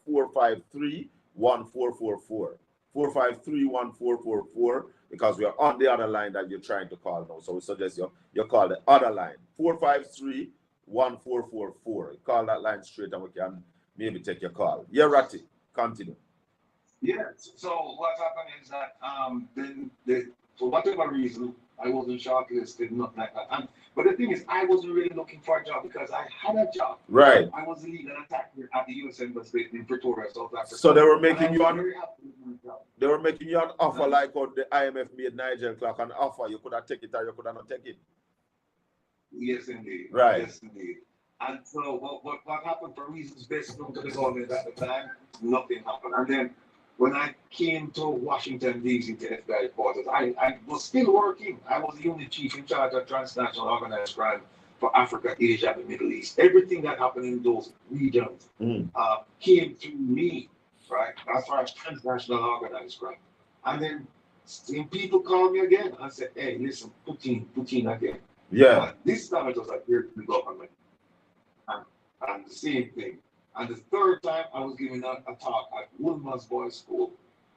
453-1444. 453-1444, because we are on the other line that you're trying to call now. So we suggest you call the other line, 453-1444. Call that line straight and we can maybe take your call. Yeah, Ratty, continue. Yeah, so what happened is that for whatever reason, I wasn't shortlisted, nothing like that. But the thing is, I wasn't really looking for a job because I had a job. Right. I was a legal attacker at the U.S. Embassy in Pretoria, South Africa. So they were making you an offer like what the IMF made Nigel Clark an offer. You could have taken it or you could have not taken it. Yes, indeed. Right. Yes, indeed. And so what happened for reasons best known to the government at the time, nothing happened. And then when I came to Washington, D.C. to FBI headquarters, I was still working. I was the only chief in charge of transnational organized crime for Africa, Asia, and the Middle East. Everything that happened in those regions came through me, right? As far as transnational organized crime. And then people called me again and said, hey, listen, Putin again. Yeah. This time it was like, here's the government. And the same thing. And the third time, I was giving a talk at Woolman's Boys School.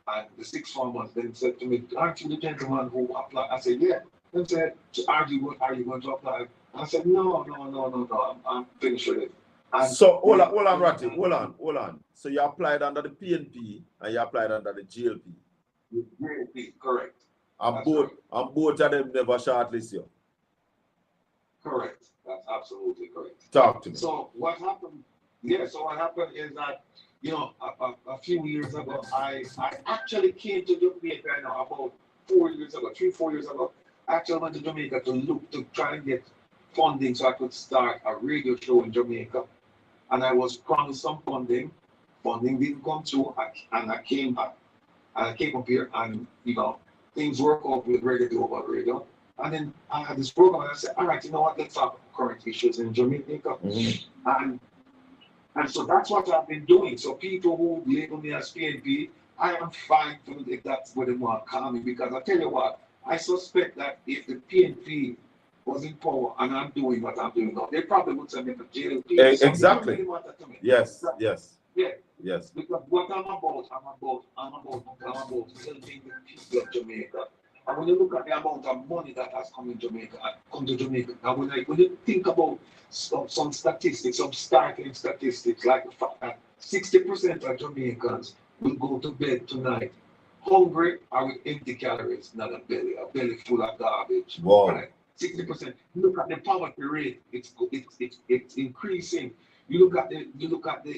And the sixth formers then said to me, aren't you the gentleman who applied? I said, yeah. They said, are you going to apply? I said, no, I'm finished with it. And so, hold on, Ratty, hold on. So you applied under the PNP and you applied under the GLP? GLP, correct. And both of them never shortlist you? Correct. That's absolutely correct. Talk to me. So what happened? Yeah, so what happened is that, a few years ago, I actually came to Jamaica about 4 years ago, 3-4 years ago. I actually went to Jamaica to try and get funding so I could start a radio show in Jamaica. And I was promised some funding. Funding didn't come through, and I came back. And I came up here, and, things work out with Radio Global Radio. And then I had this program, and I said, all right, you know what, let's talk current issues in Jamaica. And so that's what I've been doing. So people who label me as PNP, I am fine if that's what they want to call me, because I tell you what, I suspect that if the PNP was in power and I'm doing what I'm doing now, they probably would send me to jail. Exactly. Really want that to me. Yes. Yeah. Yes. Because what I'm about helping the people of Jamaica. And when you look at the amount of money that has come to Jamaica, and when you think about some statistics, some startling statistics, like the fact that 60% of Jamaicans will go to bed tonight hungry or with empty calories, not a belly full of garbage. Wow. Right? 60%. Look at the poverty rate; it's increasing. You look at the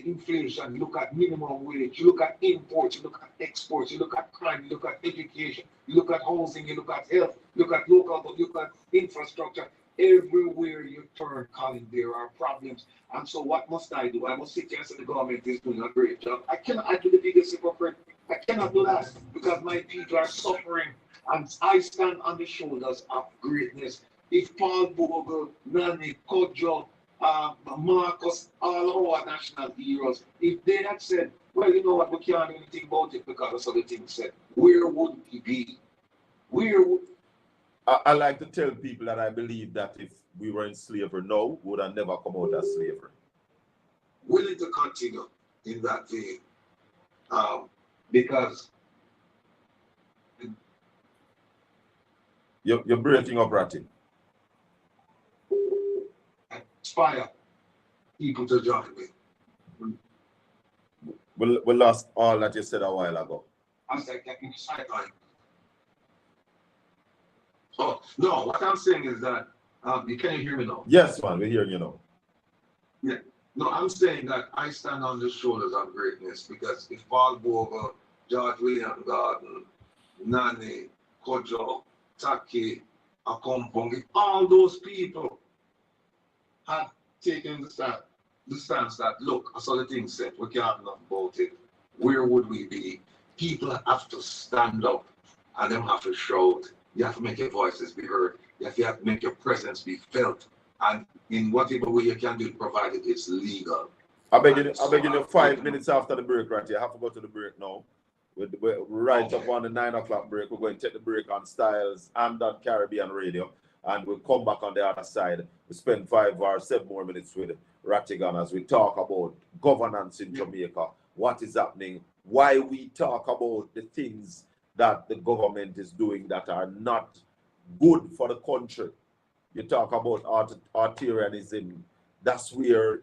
inflation, you look at minimum wage, you look at imports, you look at exports, you look at crime, you look at education, you look at housing, you look at health, you look at local, you look at infrastructure. Everywhere you turn, Colin, there are problems. And so what must I do? I must sit here and say the government is doing a great job. I cannot do the biggest hypocrite. I cannot do that because my people are suffering and I stand on the shoulders of greatness. If Paul Bogle, Nani, Kojo, Marcus, all our national heroes, if they had said, well, you know what, we can't do anything about it because of other things said, where would we be? I like to tell people that I believe that if we were in slavery now, we would have never come out of slavery. Willing to continue in that vein, because you're breaking up, Ratty. Inspire people to join me. We lost all that you said a while ago. I said, can you sideline? Oh, no, what I'm saying is that, can you hear me now? Yes, man, we're hearing you now. Yeah, no, I'm saying that I stand on the shoulders of greatness because if Paul Bogle, George William Gordon, Nani, Kojo, Taki, Akompong, if all those people had taken the stance that, look, I saw the thing said, we can't do nothing about it, where would we be? People have to stand up and them have to shout. You have to make your voices be heard. You have to make your presence be felt. And in whatever way you can do it, provided it's legal. I beg you 5 minutes after the break, right? You have to go to the break now. We're right up on the 9 o'clock break. We're going to take the break on Styles and on Caribbean Radio. And we'll come back on the other side. We spend 5 or 7 more minutes with Ratican as we talk about governance in Jamaica, what is happening, why we talk about the things that the government is doing that are not good for the country. You talk about authoritarianism. That's where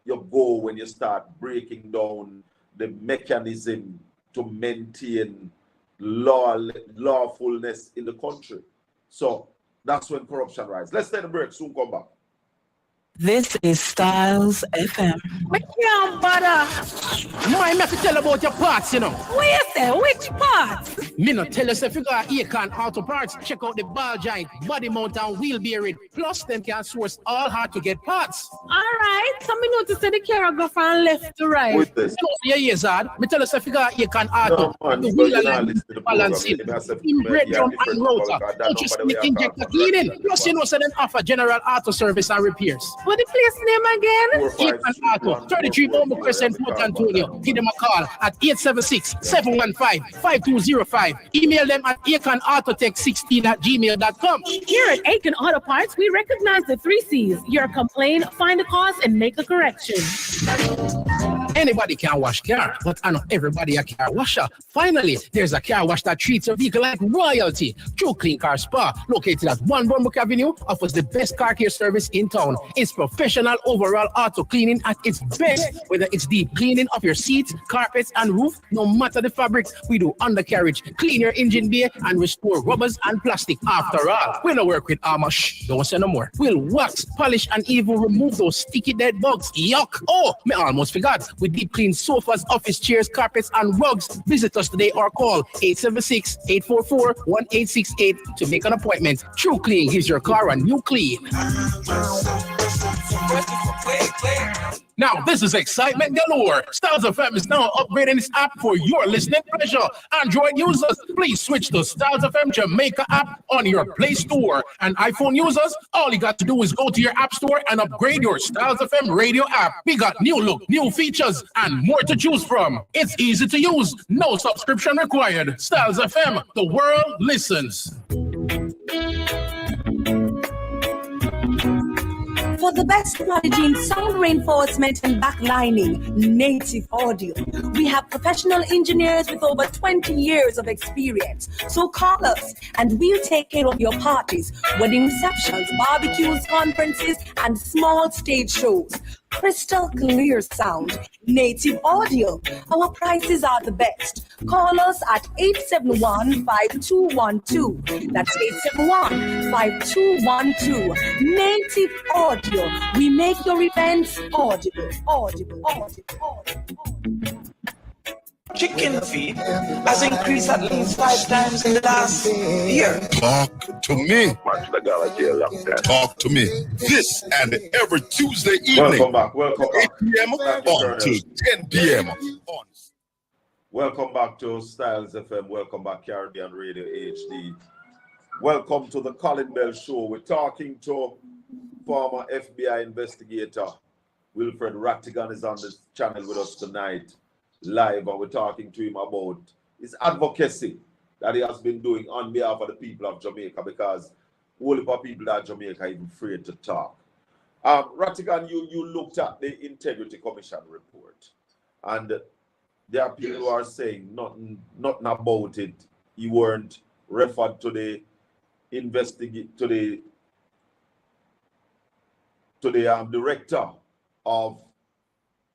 you go when you start breaking down the mechanism to maintain lawfulness in the country. So that's when corruption rises. Let's take a break, soon come back. This is Styles FM. I can't bother. Mind me to tell about your parts, you know. Where you say? Which parts? Me no tell us if you got Ratican Auto Parts, check out the ball joint, body mount and wheel bearing. Plus, them can source all hard to get parts. All right. So me notice that the car go from left to right. With this. Yeah, yes, hard. Me tell us if you got Ratican Auto, the wheel alignment, balancing, in breadcrumb and rotor, just the injector cleaning. Plus, you know, so them offer general auto service and repairs. What the place name again? Ratican Auto, 33 Bomber Crescent, Port Antonio. Give them a call at 876-715-5205. Email them at raticanAutotech16@gmail.com. Here at Ratican Auto Parts, we recognize the 3 C's. Your complaint, find a cause, and make a correction. Anybody can wash car, but I know everybody a car washer. Finally, there's a car wash that treats your vehicle like royalty. True Clean Car Spa, located at 1 Bournemouth Avenue, offers the best car care service in town. It's professional overall auto cleaning at its best. Whether it's deep cleaning of your seats, carpets, and roof, no matter the fabrics, we do undercarriage, clean your engine bay, and restore rubbers and plastic. After all, we don't work with armor. Shh, don't say no more. We'll wax, polish, and even remove those sticky dead bugs. Yuck! Oh, me almost forgot. We deep clean sofas, office chairs, carpets, and rugs. Visit us today or call 876-844-1868 to make an appointment. True Clean gives your car a new clean. Now, this is excitement galore. Styles FM is now upgrading its app for your listening pleasure. Android users, please switch to Styles FM Jamaica app on your Play Store. And iPhone users, all you got to do is go to your app store and upgrade your Styles FM radio app. We got new look, new features, and more to choose from. It's easy to use, no subscription required. Styles FM, the world listens. For the best quality in sound reinforcement and backlining, Native Audio. We have professional engineers with over 20 years of experience. So call us and we'll take care of your parties, wedding receptions, barbecues, conferences, and small stage shows. Crystal clear sound, Native Audio. Our prices are the best. Call us at 871-5212. That's 871-5212. Native Audio. We make your events audible. Chicken feed has increased at least 5 times in the last year. Talk to me. Talk to me. This and every Tuesday evening. Welcome back. 8 p.m. until 10 p.m. Welcome back to Styles FM. Welcome back, Caribbean Radio HD. Welcome to the Colin Bell Show. We're talking to former FBI investigator Wilfred Ratican is on the channel with us tonight, live, and we're talking to him about his advocacy that he has been doing on behalf of the people of Jamaica, because all of the people that Jamaica are even afraid to talk. Ratican, you looked at the Integrity Commission report, and there are people who are saying nothing about it. You weren't referred to the director of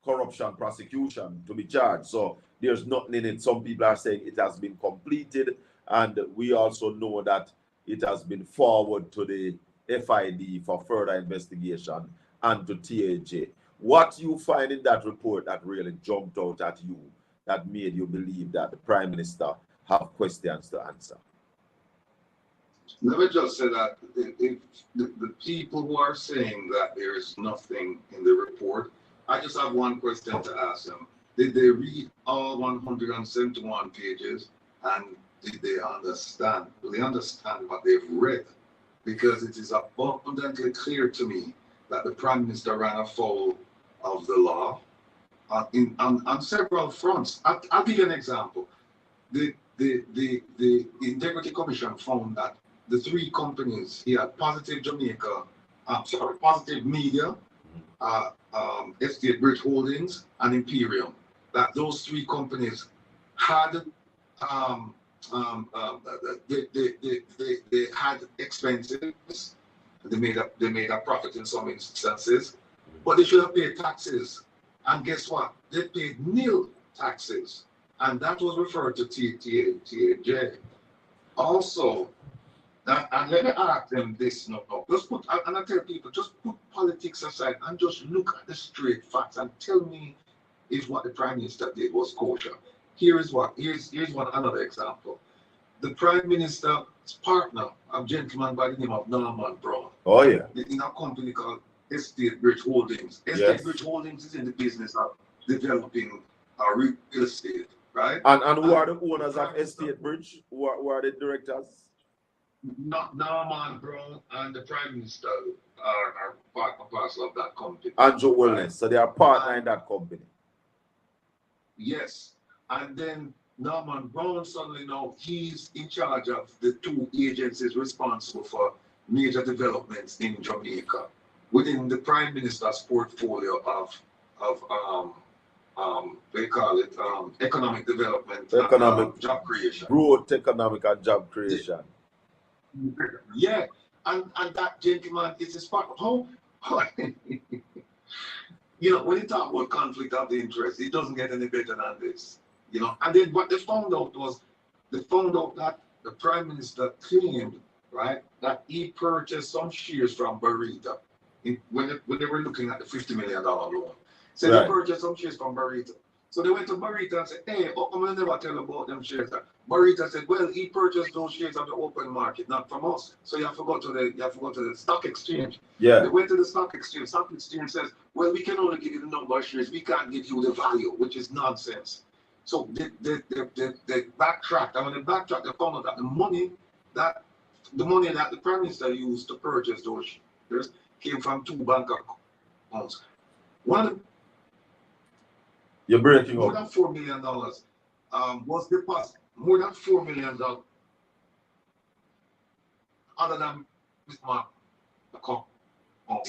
corruption prosecution to be charged. So there's nothing in it. Some people are saying it has been completed, and we also know that it has been forwarded to the FID for further investigation and to TAJ. What you find in that report that really jumped out at you, that made you believe that the Prime Minister have questions to answer? Let me just say that if the people who are saying that there is nothing in the report, I just have one question to ask them. Did they read all 171 pages, and did they understand? Do they understand what they've read? Because it is abundantly clear to me that the Prime Minister ran afoul of the law on several fronts. I'll give you an example. the Integrity Commission found that the three companies here, Positive Jamaica, Positive Media, Estate Bridge Holdings, and Imperium, that those three companies had they had expenses. They made a profit in some instances, but they should have paid taxes. And guess what? They paid nil taxes, and that was referred to TAJ. Also, and let me ask them this: no, just put, and I tell people, just put politics aside and just look at the straight facts and tell me if what the Prime Minister did was kosher. Here's one another example. The Prime Minister's partner, a gentleman by the name of Norman Brown. Oh yeah. In a company called Estate Bridge Holdings. Estate Bridge Holdings is in the business of developing real estate, right? And who are the owners of Estate Bridge? Who are the directors? Norman Brown and the Prime Minister are part and parcel of that company. Andrew Wellness. So they are partner in that company. Yes. And then Norman Brown suddenly now he's in charge of the two agencies responsible for major developments in Jamaica within the Prime Minister's portfolio of they call it economic development, and job creation. Growth, economic and job creation. Yeah, and that gentleman is his partner. How you know, when you talk about conflict of interest, it doesn't get any better than this. You know, and then what they found out was that the Prime Minister claimed, right, that he purchased some shares from Barita when they were looking at the $50 million loan. So they purchased some shares from Barita. So they went to Barita and said, hey, how come I never tell about them shares? Barita said, well, he purchased those shares on the open market, not from us. So you have to go to the stock exchange. Yeah. They went to the stock exchange. Stock exchange says, well, we can only give you the number of shares. We can't give you the value, which is nonsense. So they backtracked. And when they backtracked, they found out that the money that the Prime Minister used to purchase those shares came from two bank accounts. One of the You're breaking more up. than $4 million was deposited. More than $4 million other than this mark account. No,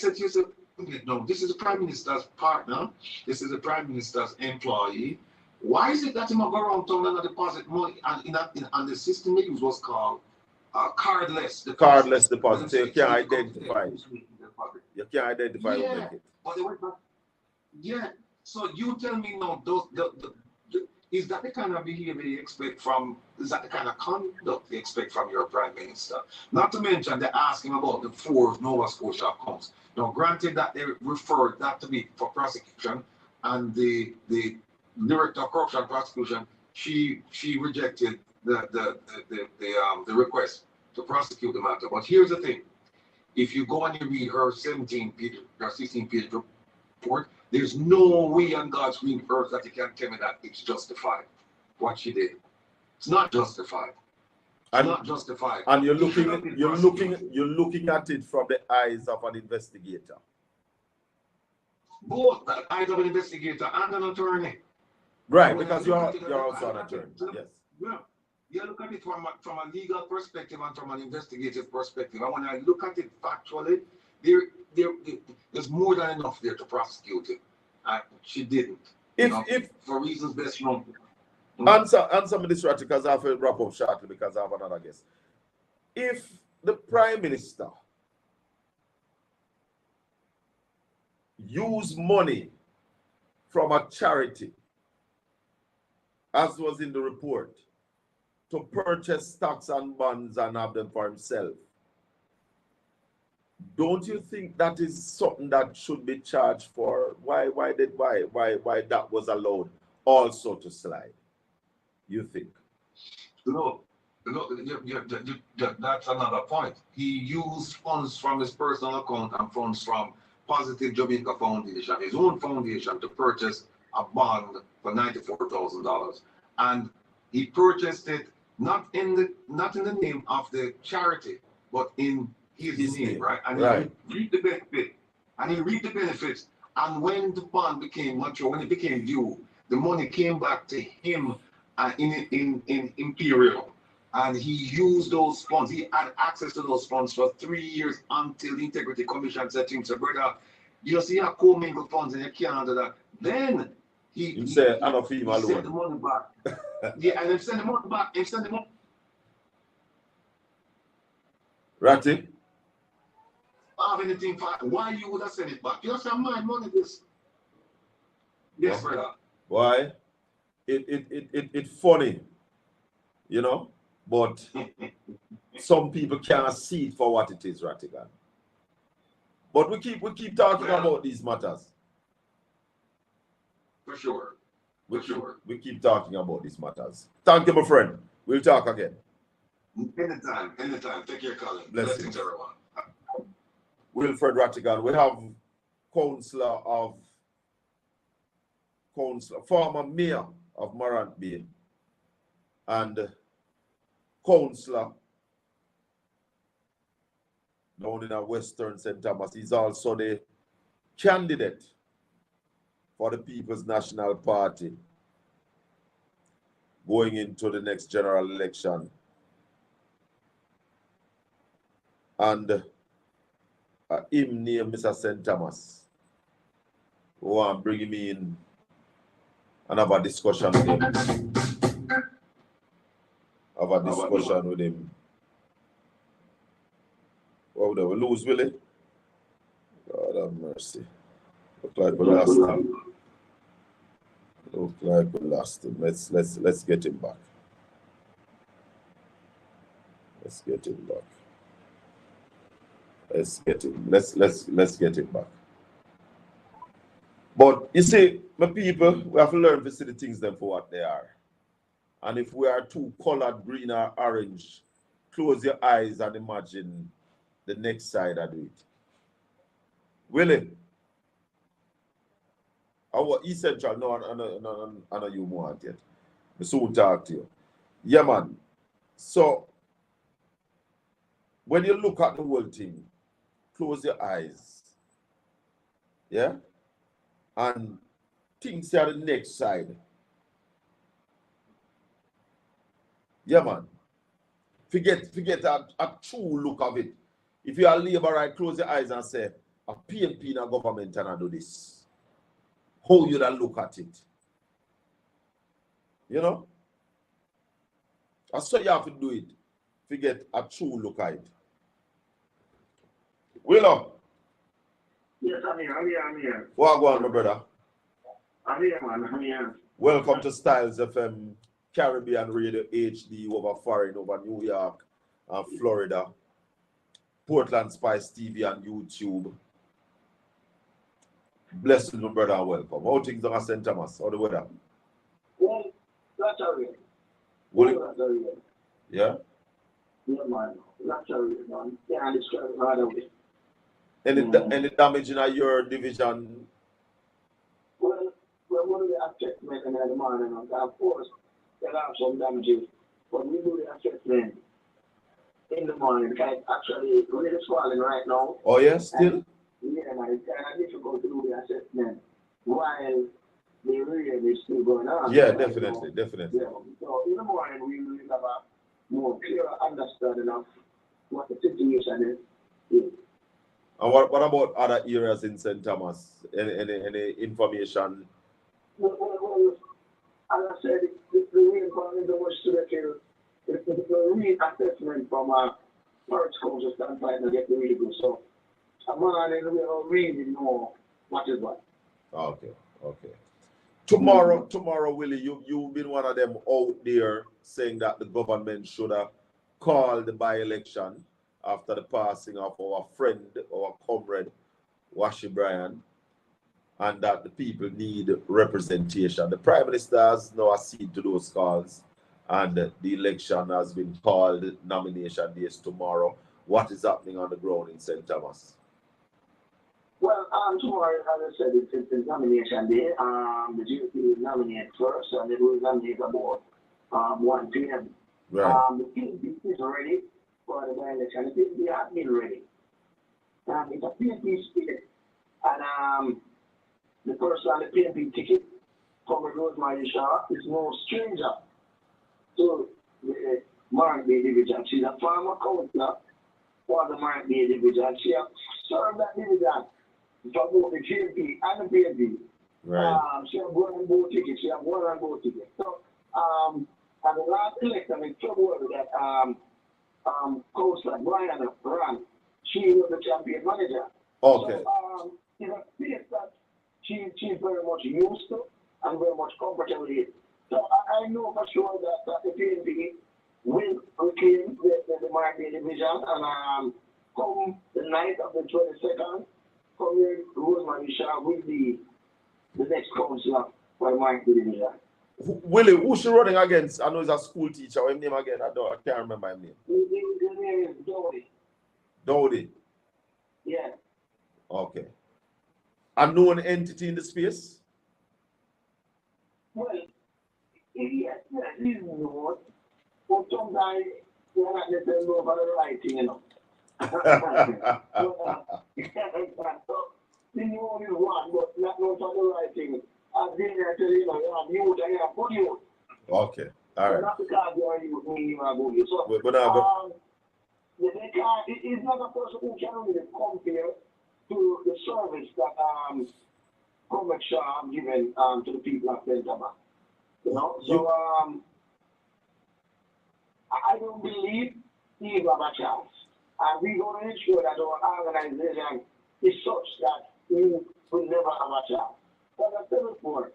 this is the Prime Minister's partner. This is the Prime Minister's employee. Why is it that him go around town and deposit money and the system they use was called cardless deposit? Cardless deposit. So you can't identify it. You can't identify who make it. But they went back. Yeah. So you tell me now, is that the kind of behavior you expect from? Is that the kind of conduct you expect from your Prime Minister? Not to mention they ask him about the 4 Nova Scotia accounts. Now, granted that they referred that to be for prosecution, and the Director of Corruption Prosecution, she rejected the request to prosecute the matter. But here's the thing: if you go and you read her 16-page report, there's no way on God's green earth that you can tell me that it's justified what she did. It's not justified. It's not justified. And you're looking at it from the eyes of an investigator. Both the eyes of an investigator and an attorney. Right, because you're also an attorney. Yes. Yeah. You look at it from a legal perspective and from an investigative perspective. And when I look at it factually, there's more than enough there to prosecute it. She didn't. If for reasons best known. Answer me this, right, because I have to wrap up shortly because I have another guest. If the Prime Minister use money from a charity, as was in the report, to purchase stocks and bonds and have them for himself, don't you think that is something that should be charged for? Why that was allowed also to slide? You think? No, that's another point. He used funds from his personal account and funds from Positive Jamaica Foundation, his own foundation, to purchase a bond for $94,000, and he purchased it not in the name of the charity, but in his name, right? And he reaped the benefit, and when the bond became mature, when it became due, the money came back to him in Imperial. And he used those funds. He had access to those funds for 3 years until the Integrity Commission said to him, so brother, you see how commingled funds and you can't do that. Then he said, I don't feel alone. Sent the money back. Yeah, and he sent the money back. He sent the money. Ratty? Have anything for why you would have sent it back? You have some money this. Yes, brother. Why? It's funny, you know, but some people can't see it for what it is, Ratican. But we keep talking about these matters. For sure. We keep talking about these matters. Thank you, my friend. We'll talk again. Anytime. Take care, Colin. Blessings, everyone. Wilfred Ratican. We have former mayor of Morant Bay and councillor down in Western St. Thomas. He's also the candidate for the People's National Party going into the next general election. And him named Mr. St. Thomas, who I'm bringing me in and have a discussion with him. What would we lose, Willie? God have mercy. Look like we lost him. Let's get him back. Let's get him back. Let's get him back. But you see, my people, we have to learn to see the things them for what they are. And if we are too colored, green or orange, close your eyes and imagine the next side of it. Willie, our essential, no, I know you want yet. I soon talk to you. Yeah, man. So, when you look at the whole thing, close your eyes. Yeah? And things are the next side. Yeah, man. Forget a true look of it. If you are labor, right, close your eyes and say, a PNP in a government and I do this. How you that look at it? You know? That's why you have to do it. Forget a true look at it. Willow. Yes, I'm here. What go on, my brother? I'm here. Welcome to Styles FM, Caribbean Radio HD over foreign, over New York and Florida, Portland Spice TV and YouTube. Bless you, my brother, and welcome. How things on St. Thomas? How the weather? Well, that's all right. Yeah? Yeah, man. That's all right, man. Yeah, it's right away. Any damage in your division? Well, what do we assessment in the morning? Of course, there are some damages, but we do the assessment in the morning. Actually, rain is falling right now. Oh, yeah, still? Yeah, man, it's kind of difficult to do the assessment while the rain is still going on. Yeah, definitely. Yeah. So in the morning, we will have a more clear understanding of what the situation is. Yeah. And what about other areas in St. Thomas? Any information? Well, as I said, the rain falling the worst to the kill. The real assessment from a first council standpoint to get really good. So, we don't really know what is what. Okay. Tomorrow, Willie, you've been one of them out there saying that the government should have called the by-election after the passing of our friend, our comrade, Washi Bryan, and that the people need representation. The Prime Minister has now acceded to those calls, and the election has been called, nomination days tomorrow. What is happening on the ground in St. Thomas? Well, tomorrow, as I said, it's nomination day. The GOP will nominate first, and it will nominate about 1 p.m. Right. The PNP is ready for the by-election. The PNP has been ready. It's a PNP spirit. And the person on the PNP ticket, Comrade Rosemary Shaw, is no stranger to the Mark Bay division. She's a former counselor for the Mark Bay division. She has served that division for both the JP and the PNP. Right. She has won on both tickets. She has won on both tickets. So, at the last election in February that counselor Brian ran, she was the champion manager. Okay. So, it's a space that she's very much used to and very much comfortable with. So I know for sure that the PNP will reclaim the Market division, and come the night of the 22nd, come here, Rosemary Shaw will be the next councillor for the Market division. Willie, who's she running against? I know he's a school teacher. What's his name again? I can't remember his name. His name is Dowdy. Dowdy. Yeah. Okay. A known entity in the space? Well, yes, he's known, but sometimes you're not necessarily know about the right thing, you know. So, you know you want, but not know about the right thing. I've been there till you know, you have youth and you have good youth. Okay, all right. So not because you're youth, you are good youth. So, it's not a person who can really compare to the service that Comrade Shaw have given to the people of Pennsylvania. You know, so I don't believe he will have a chance. And we're going to ensure that our organization is such that we will never have a chance. But I said before,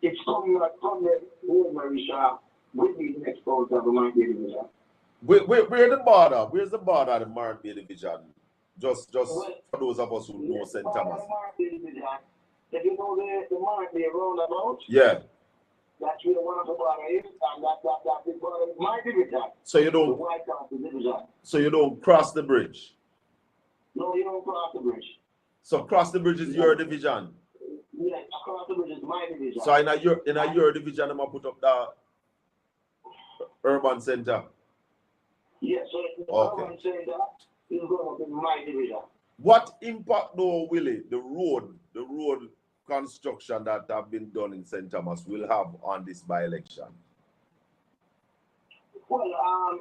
it's coming from the Rosemary Shaw will be the next coach of the Mark Bay division. Where the border? Where's the border of the Mark Bay division? Just for those of us who know St. Thomas. If you know the Mark Bay roundabout, yeah. That's where one of the border is, and that is my division. So you don't. The White House division. So you don't cross the bridge. No, you don't cross the bridge. So cross the bridge is your division. Yes, across the bridge is my division. So in your division, I'm gonna put up the urban center. Yes, so the urban center is going to be my division. What impact though, Willie, the road construction that have been done in St. Thomas will have on this by-election? Well,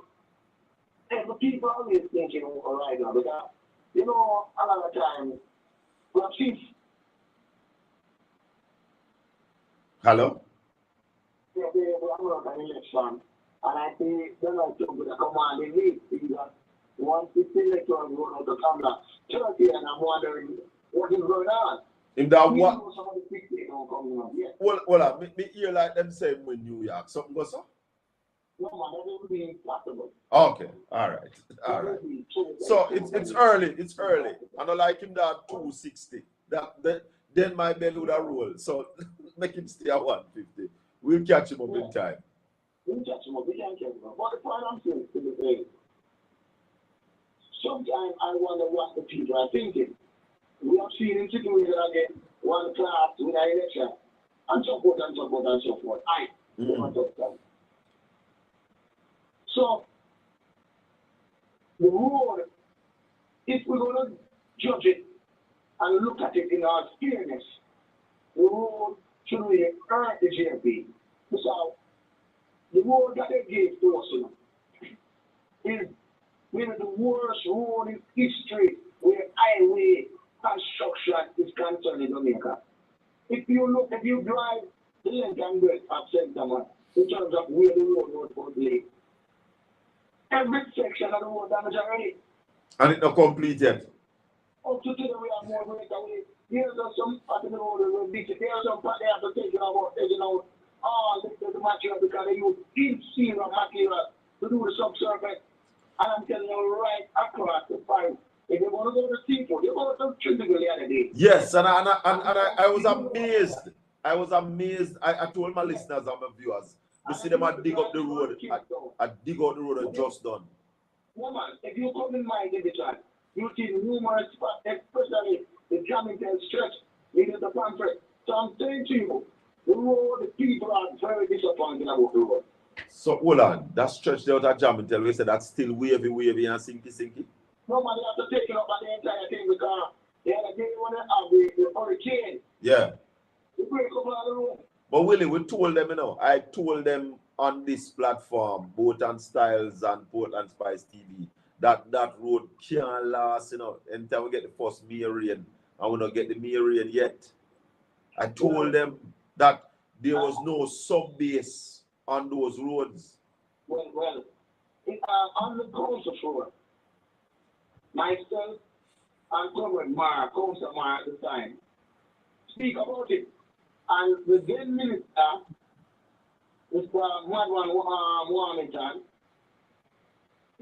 the people are always thinking right now, because, you know, a lot of times, we have chief. Hello? Yeah, we have an election, and I think Donald Trump will come on the lead, because once the electoral vote out to come back, Turkey, and I'm wondering what is going on. In that what? Well, me hear like them saying in New York. Something goes on? No, man, that would be impossible. Okay, all right. So it's early. I don't like him that 260. Then my belly would have rolled. So make him stay at 150. We'll catch him up in time. We'll catch him up. We can catch him up. But the point I'm saying to the thing, sometimes I wonder what the people are thinking. We have seen in situations again, one class with an election, and so forth and so forth and so forth. So, the road, if we're going to judge it and look at it in our fairness, the road should really earn the JP. So, the road that they gave to us is maybe the worst road in history where highway construction is concerned in Jamaica. If you drive the length and breadth of St. Thomas in terms of where the road was laid, every section of the road damaged already. And it's not complete yet. Up to today, we have more breakaway. Here's some part of the road that will be there. There's some part they have to take out all the material because they use in-season material to do the subsurface. And I'm telling you right across the pipe. If you want to go to seafood, you go to Trinidad the other day. Yes, and I was amazed. I told my listeners and my viewers, you see them dig up the road. I dig out the road and just done. Woman, if you come in my division, you see numerous spots, especially the Jamaican stretch, leading the pamphlet. So I'm saying to you, the road, the people are very disappointed about the road. So hold on, that stretch there out at Jamaican, we said that's still wavy and sinky. No man, they have to take it up on the entire thing because they had a day when they have the hurricane. Yeah. The break up on the road. But Willie, we told them, I told them on this platform, both on Styles and Portland Spice TV, that road can't last, until we get the first Marion, and we don't get the Marion yet. I told them that there was no sub-base on those roads. Well, on the council floor, myself and Colin, Council Mar at the time, speak about it. And the then minister, Mr. Madwan Warmington,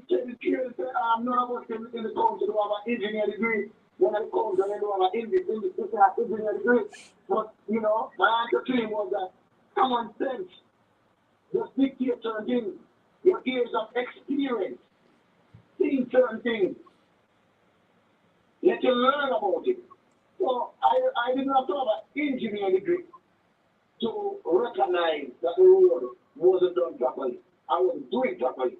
said it clearly, none of us in the council do have an engineer degree. When I come, they don't have an engineer degree. But, my answer to him was that common sense, just dictate certain things. Your years of experience, seeing certain things. Let you learn about it. So I did not have an engineer degree to recognize that the road wasn't done properly. I wasn't doing properly.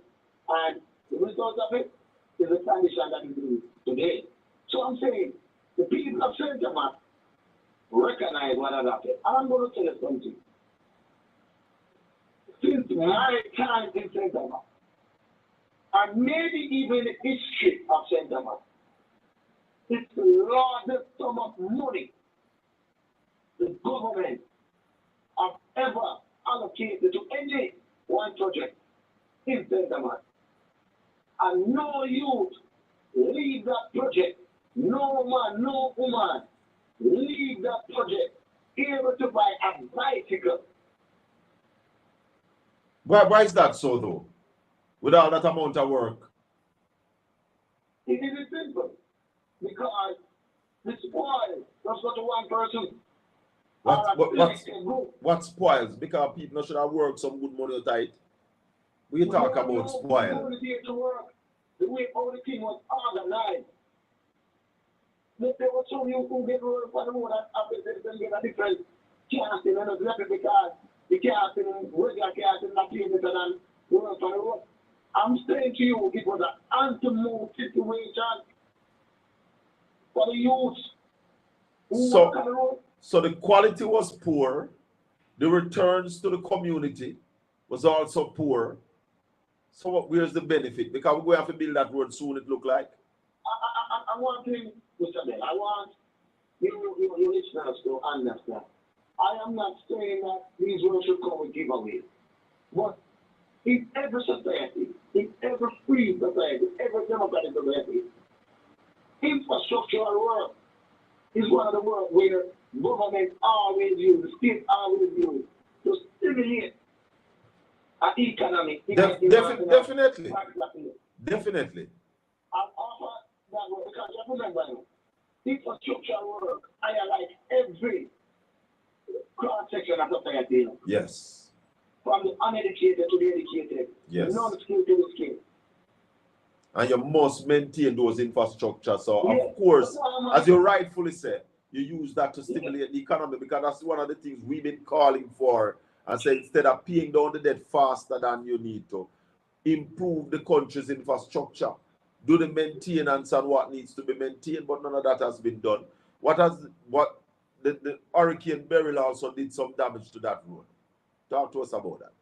And the result of it is the condition that is doing today. So I'm saying the people of St. Thomas recognize what has happened. And I'm going to tell you something. Since my time in St. Thomas, and maybe even the history of St. Thomas, it's the largest sum of money the government have ever allocated to any one project in St. Thomas. And no youth leave that project, no man, no woman leave that project able to buy a bicycle. Why is that so, though? With all that amount of work? It is simple. Because the spoils, that's not one person. What spoils? Because people should have worked some good money tight. We talk about spoil. The way all the thing was organized. There were some you who get road for the road and get a different casting and it's left because the casting, regular casting, not being better than road for the road. I'm saying to you, it was an anti-move situation for the youth. So the quality was poor, the returns to the community was also poor. So where's the benefit? Because we have to build that road soon, it look like. I want thing, Mr. Bell, I want you listeners to understand. I am not saying that these roads should come with giveaways. But in every society, in every free society, every democratic society, infrastructural work is one of the work where government always use, the state always use to stimulate an economic. Definitely. Definitely. And offer that work, because you remember, infrastructural work, I like every cross section of society. Yes. From the uneducated to the educated, yes. Non-skilled to the skilled. And you must maintain those infrastructures. So, of course, as you rightfully said, you use that to stimulate the economy because that's one of the things we've been calling for and say instead of paying down the debt faster than you need to, improve the country's infrastructure, do the maintenance and what needs to be maintained, but none of that has been done. The Hurricane Beryl also did some damage to that road. Talk to us about that.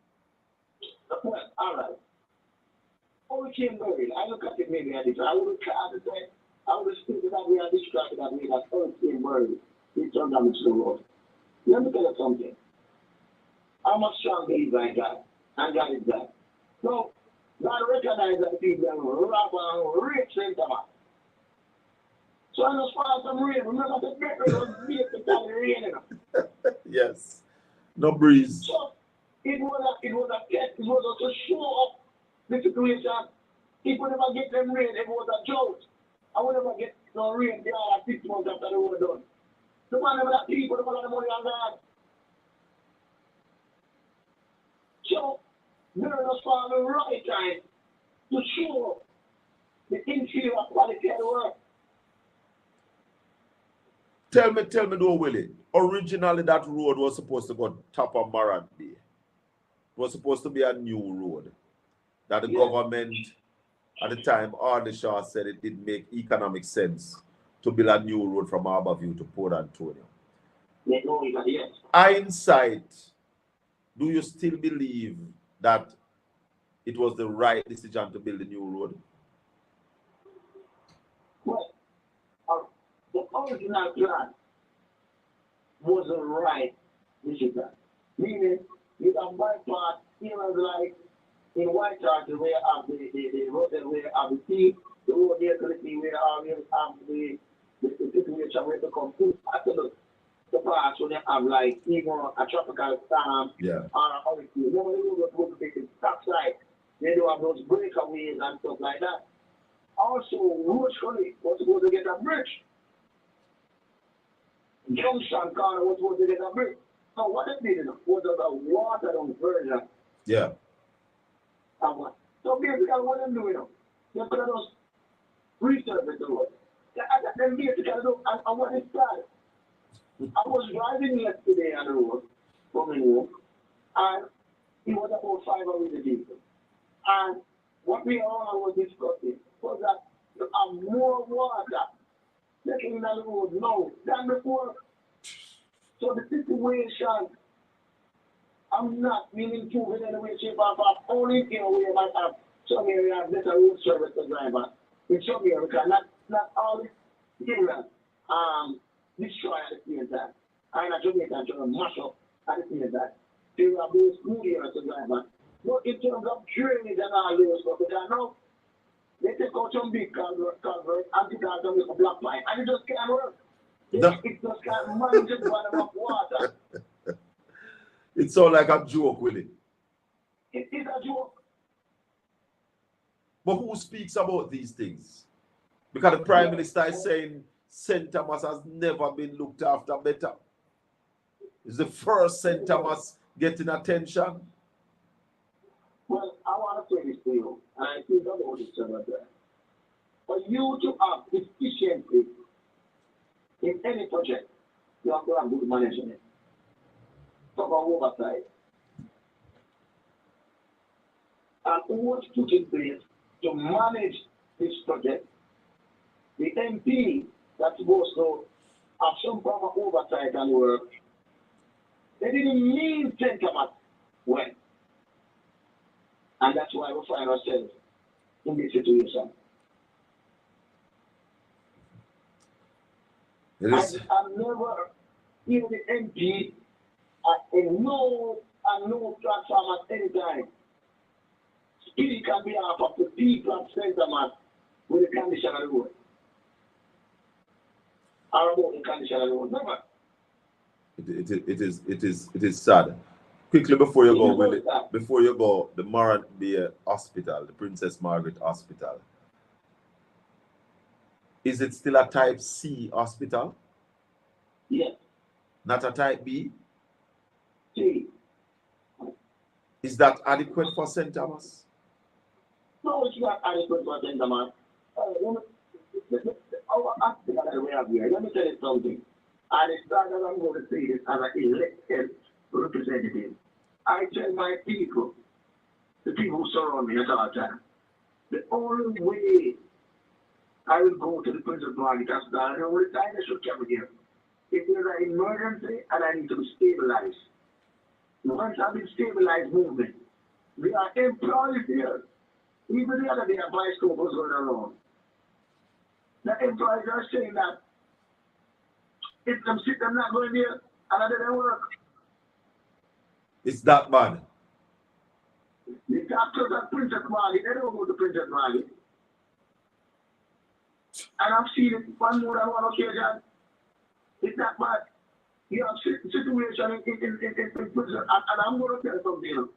Well, all right. Hurricane Beryl, I look at it maybe I would speak to that way, I describe it that way, that Hurricane Beryl did some damage to the road. Let me tell you something. I'm a strong believer in God, and God is God. So, God recognizes that people are rob and rape St. Thomas. So I just found some rain. Remember the Beryl was basically raining. Yes. No breeze. So, it was a test. It was to show up the situation. If we never get them rain, it was a joke. I will never get no rain there 6 months after the road done. The man never that people, the man the money on God. So, there was found the right time to show the inferior quality of the work. Tell me though, Willie. Originally, that road was supposed to go top of Marant Bay. It was supposed to be a new road. That the government at the time, Ardishaw said it didn't make economic sense to build a new road from Harborview to Port Antonio. Yes. Hindsight, do you still believe that it was the right decision to build a new road? Well, the original plan was the right decision. Meaning, you can bypass areas like in White House, where have the road, where have the sea, the road there to the sea, where have the situation where to come to after the parts when they have like even a tropical storm or a hurricane. Nobody will go to take the stop side. They do have those breakaways and stuff like that. Also, Roach Collie was supposed to get a bridge. Junction Corner was supposed to get a bridge. So what they did was a water down version. Yeah. So basically what I'm doing now, they could have just resurface the road. Then basically I want to start. I was driving yesterday on the road coming home, and it was about 5 hours a day. And what we all was discussing was that you have more water taking the road now than before. So the situation, I'm not meaning to in any way, shape, or form. Only in a way I might have some areas better road service to drive on. In some areas, not all areas destroy at the same time. I'm not Jamaican trying to mash up at the same time. There are those good areas to drive on. But in terms of drainage and all those stuff, because now they take out some big culvert and take out some black pipe, and it just can't work. It just can't manage it with enough water. It sounds like a joke, Willie. It is a joke. But who speaks about these things? Because the Prime Minister is saying St. Thomas has never been looked after better. It's the first St. Thomas getting attention. Well, I want to say this to you, and I think about this over there. For you to have efficiency in any project, you have to have good management. Talk about oversight. And what put in place to manage this project, the MP that's supposed to have some form of oversight and work, they didn't mean St. Thomas well. And that's why we find ourselves in this situation. I've never, even the MP, in no platform at any time, speak on behalf of the people of St. Thomas with the condition of the road. Or about the condition of the road. Never. It is sad. Quickly before you go, Willie, the hospital, the Princess Margaret Hospital, is it still a type C hospital? Yes. Not a type B? C. Is that adequate for St. Thomas? No, it's not adequate for St. Thomas. Our hospital that we have here, let me tell you something. And it's not that I'm going to say this as an elected representative. I tell my people, the people who surround me at all times, the only way I will go to the Princess Margaret Hospital, and the only time I should come here, if there's an emergency and I need to be stabilized. Once I've been stabilized movement, we are employees here. Even the other day, a bicycle was going around. The employees are saying that if I'm sick, I'm not going there, and I didn't work. It's that bad. The doctors at Princess Margaret, they don't go to Princess Margaret. And I've seen it one more than one occasion. It's that bad. You have situation in prison, and I'm going to tell you something.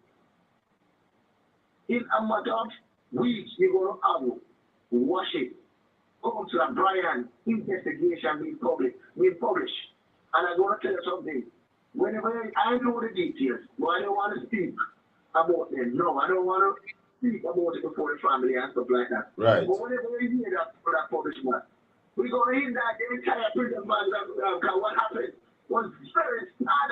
In a matter of weeks, you're going to have wash it. Come to a Brian investigation being published. And I'm going to tell you something. Whenever I know the details, but I don't want to speak about them. No, I don't want to speak about it before the family and stuff like that. Right. But whenever you hear that for that publishment, we're going to hear that the entire prison man, what happened was very sad.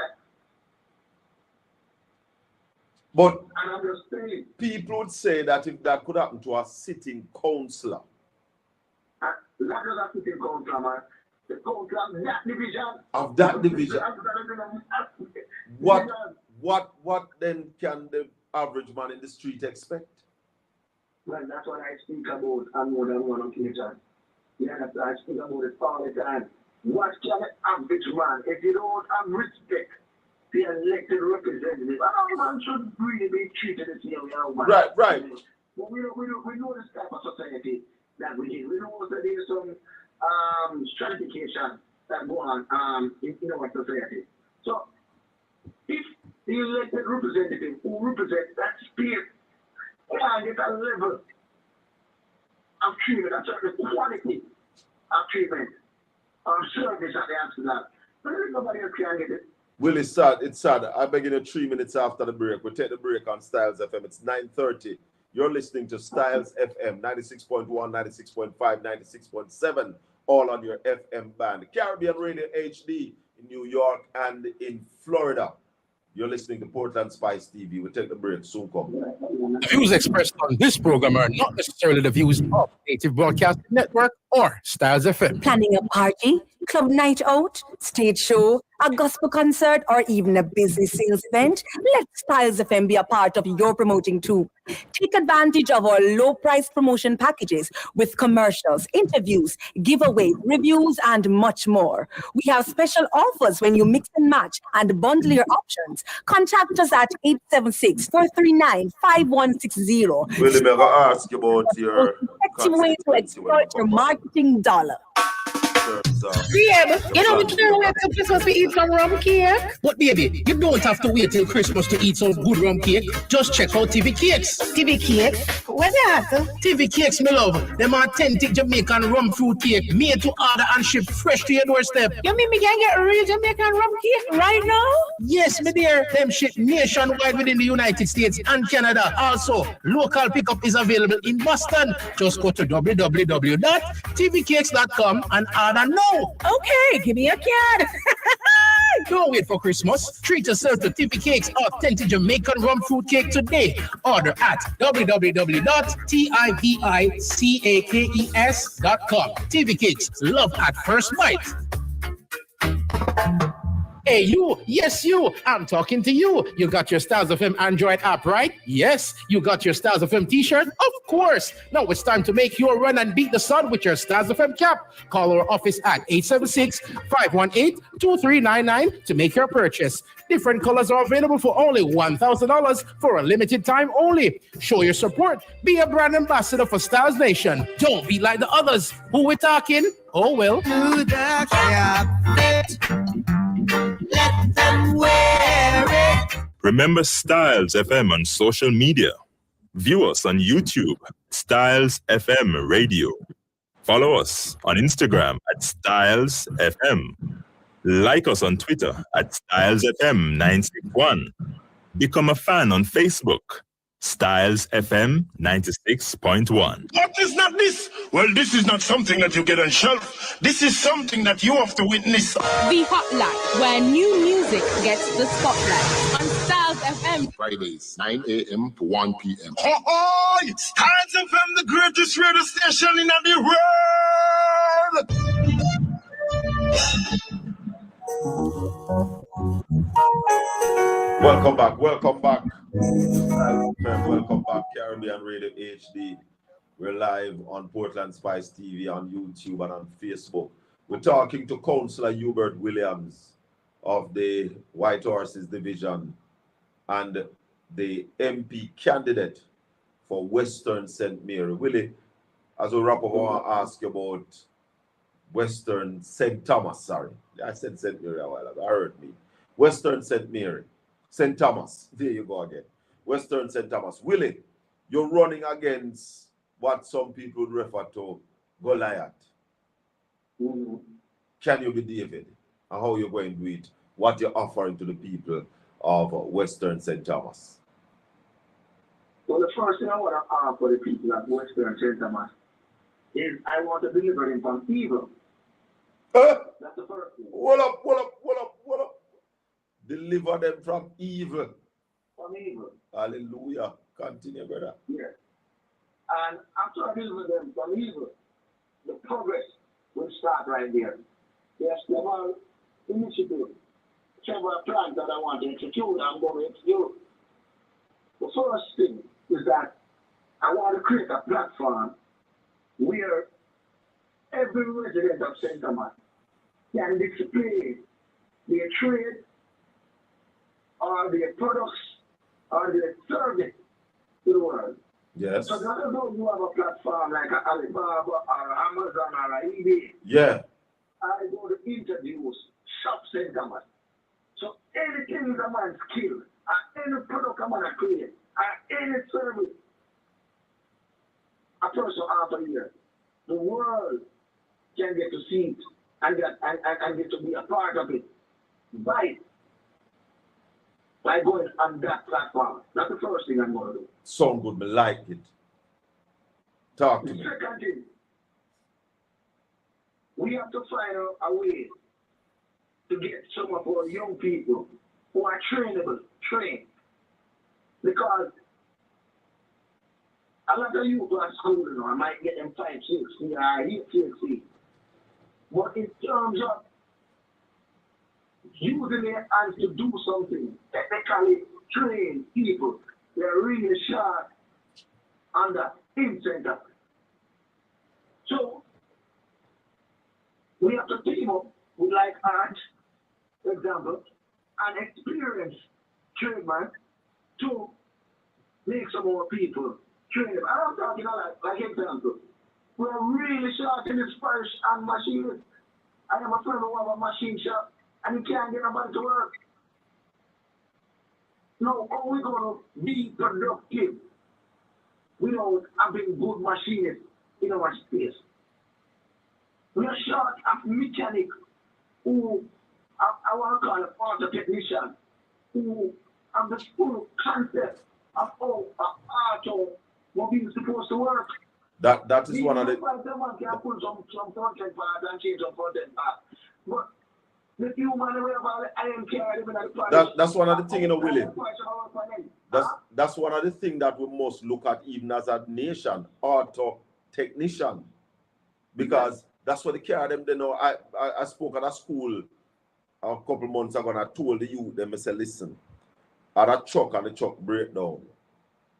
But and I'm just saying, people would say that if that could happen to a sitting councillor. Not just a sitting councillor, man. The councillor of that division. Of that division. What then can the average man in the street expect? Well, that's what I speak about on more than one occasion. Yeah, I speak about it all the time. What can an average man, if you don't have respect, the elected representative, a man should really be treated the same way. Right. But we know this type of society that we live. We know that there's some stratification that go on in our society. So if the elected representative who represents that space can get a level of treatment, a certain quality of treatment or service at the answer to that, but nobody else can get it. Will, it's sad. It's sad. I beg you 3 minutes after the break. We'll take the break on Styles FM. It's 9:30. You're listening to Styles FM, 96.1, 96.5, 96.7, all on your FM band. Caribbean Radio HD in New York and in Florida. You're listening to Portland Spice TV. We'll take the break. Soon come. The views expressed on this program are not necessarily the views of Native Broadcasting Network or Styles FM. Planning a party, club night out, stage show, a gospel concert, or even a business sales event? Let Styles FM be a part of your promoting too. Take advantage of our low price promotion packages with commercials, interviews, giveaways, reviews, and much more. We have special offers when you mix and match and bundle your options. Contact us at 876-439-5160. Willie, I'm going to ask you about your effective way to exploit your marketing dollar. Babe, you know we can't wait till Christmas to eat some rum cake. But baby, you don't have to wait till Christmas to eat some good rum cake. Just check out TV Cakes. TV Cakes? What's that? TV Cakes, my love. Them authentic Jamaican rum fruit cake made to order and shipped fresh to your doorstep. You mean me can get a real Jamaican rum cake right now? Yes, my dear. Them shipped nationwide within the United States and Canada. Also, local pickup is available in Boston. Just go to www.tvcakes.com and order now. Okay, give me a card. Don't wait for Christmas. Treat yourself to TV Cakes authentic Jamaican rum fruit cake today. Order at www.tivicakes.com. TV Cakes, love at first bite. Hey, you. Yes, you. I'm talking to you. You got your Styles FM Android app, right? Yes. You got your Styles FM t-shirt? Of course. Now it's time to make your run and beat the sun with your Styles FM cap. Call our office at 876-518-2399 to make your purchase. Different colors are available for only $1,000 for a limited time only. Show your support. Be a brand ambassador for Styles Nation. Don't be like the others. Who we're talking? Oh, well. To the carpet. Let them wear it. Remember Styles FM on social media. View us on YouTube, Styles FM Radio. Follow us on Instagram at Styles FM. Like us on Twitter at Styles FM 961. Become a fan on Facebook, Styles FM 96.1. What is not this? Well, this is not something that you get on shelf. This is something that you have to witness. The Hotline, where new music gets the spotlight on Styles FM. Fridays, 9 a.m. to 1 p.m. Oh, it's Styles FM, the greatest radio station in the world. Welcome back. Welcome back, Caribbean Radio HD. We're live on Portland Spice TV, on YouTube, and on Facebook. We're talking to Councillor Hubert Williams of the White Horses Division and the MP candidate for Western St. Mary. Willie, as we wrap up, I want to ask you about Western St. Thomas, sorry. I said St. Mary a while ago, I heard me. Western St. Mary. St. Thomas, there you go again. Western St. Thomas. Willie, you're running against what some people would refer to Goliath. Mm-hmm. Can you be David? And how you're going to do it? What you're offering to the people of Western St. Thomas? Well, the first thing I want to offer the people of Western St. Thomas is I want to deliver them from evil. That's the first thing. What up? Deliver them from evil. From evil. Hallelujah. Continue, brother. Yeah. And after I deliver them from evil, the progress will start right there. There's several initiatives, several plans that I want to execute. I'm going to execute. The first thing is that I want to create a platform where every resident of St. Thomas can display their trade or their products or their service to the world. Yes. So not only you have a platform like a Alibaba or Amazon or eBay. Yeah. I go to introduce Shop St. Thomas. So anything a man skill, or any product a man create, or any service a person after year, the world can get to see it and get to be a part of it by going on that platform. That's the first thing I'm going to do. Sound good, me like it. Talk to me. The second thing, we have to find a way to get some of our young people who are trained. Because a lot of youth are school, you know, I might get them 5, 6, yeah, 8, 6. But in terms of using their hands to do something, technically trained people, they're really sharp on the in-center. So, we have to team up with like art, for example, and experienced trademark to make some more people train them. I'm talking like example. We're really short in this first and machine. I have a friend who have a machine shop and he can't get nobody to work. No, how are we going to be productive without having good machinists in our space? We are short of mechanics who, I want to call it auto technician, who have the full concept of how auto mobile is supposed to work. That is one of the. Someone can put some content part and change some content part. But the human way about it, I am carrying That's one of the things, you know, Willie. That's one of the things that we must look at even as a nation, auto technician. Because that's what they carry them. They know. I spoke at a school a couple months ago and I told the youth, them, I said, listen, I had a truck and the truck break down.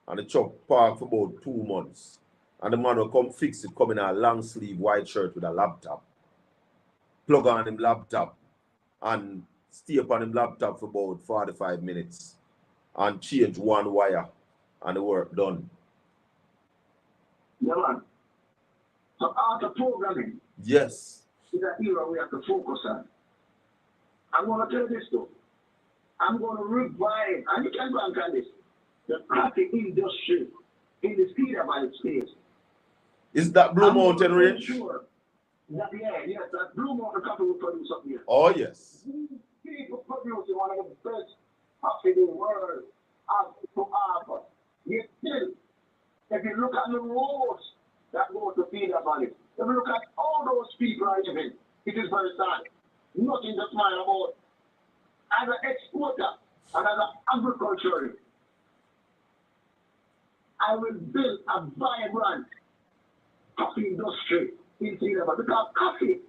And the truck parked for about 2 months. And the man will come fix it, come in a long sleeve white shirt with a laptop. Plug on him laptop and stay upon him laptop for about 45 minutes. And change one wire and the work done. Yeah, man. So auto programming. Yes. Is an era we have to focus on. I'm going to tell you this too. I'm going to revive, and you can go and tell this, the coffee industry in the Cedar Valley space. Is that Blue Mountain Range? Sure. Yes, that Blue Mountain coffee will produce up here. Oh, yes. People producing one of the best coffee in the world to offer. Yet still, if you look at the roads that go to Cedar Valley, if you look at all those people are living, it is very sad. Nothing to smile about. As an exporter and as an agriculturalist, I will build a vibrant coffee industry in Cedar Valley because coffee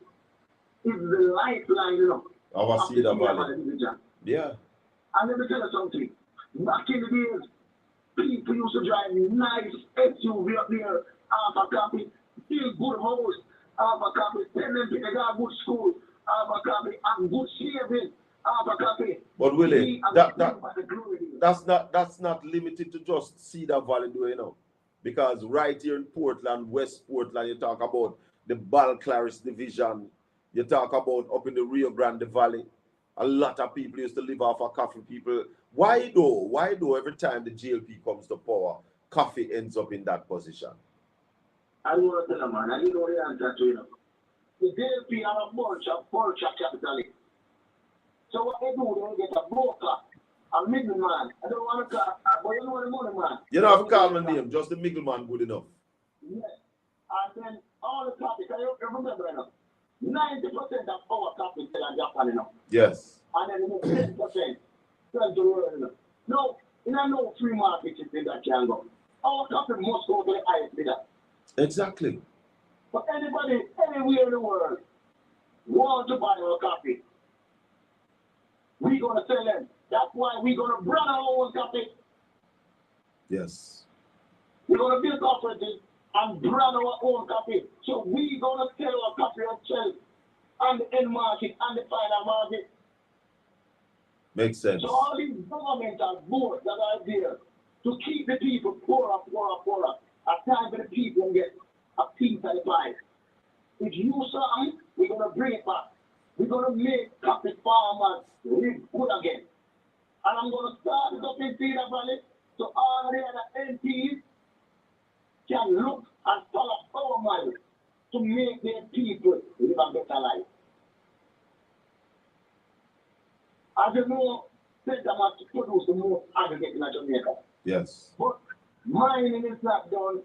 is the lifeline, you know, of Cedar Valley. Yeah. And let me tell you something. Back in the days, people used to drive nice SUV up there, half a copy, build good house, half a copy, send them to the good school, half a copy, and good shaving, half a copy. But Willie, that's not limited to just Cedar Valley, you know. Because right here in Portland, West Portland, you talk about the Balclaris division, you talk about up in the Rio Grande Valley. A lot of people used to live off of coffee. People, why though every time the GLP comes to power, coffee ends up in that position? I want to tell you, man, and you know the answer to it. The GLP are a bunch of capitalists. So what they do, they get a broker, a middleman. I don't want to call, but you know the money man. You don't have to call my name, just the middleman good enough. Yes. And then all the coffee, you remember enough. 90% of our coffee sell in Japan enough. Yes. And then the 10% sell to the world enough. No, in a no free market system that can go. Our coffee must go to the highest bidder. Exactly. But anybody, anywhere in the world, want to buy our coffee, we're going to sell them. That's why we're going to brand our own coffee. Yes. We're going to build cooperative and brand our own coffee. So we're going to sell our coffee on shelf on the end market and the final market. Makes sense. So all these governmental boards that are there to keep the people poorer. At times the people get a piece of the pie. If you something, we're going to bring it back. We're going to make coffee farmers live good again. And I'm going to start it up in Cedar Valley so all the other MPs can look and follow our model to make their people live a better life. As you know, Sentiment to produce the most aggregate in Jamaica. Yes. But mining is not done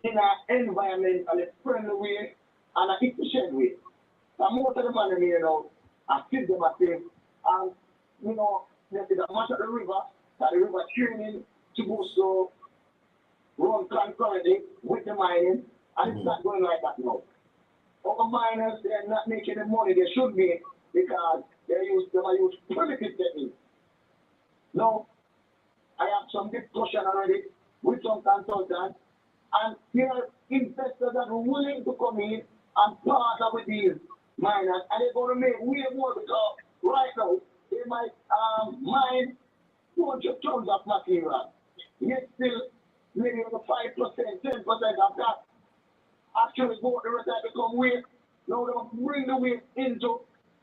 in an environmentally friendly way and an efficient way. And most of the money, you know, I feed them at them, and you know, there's a much of the river, that the river training to go so run concurrently with the mining, and it's not going like that now. Our miners, they're not making the money they should make because they use primitive techniques. Now, I have some discussion already with some consultants, and there are investors that are willing to come in and partner with these miners, and they're going to make way more because right now they might mine 200 tons of material. Yet still, maybe over 5%, 10% of that actually go the rest of become waste. Now they bring the waste into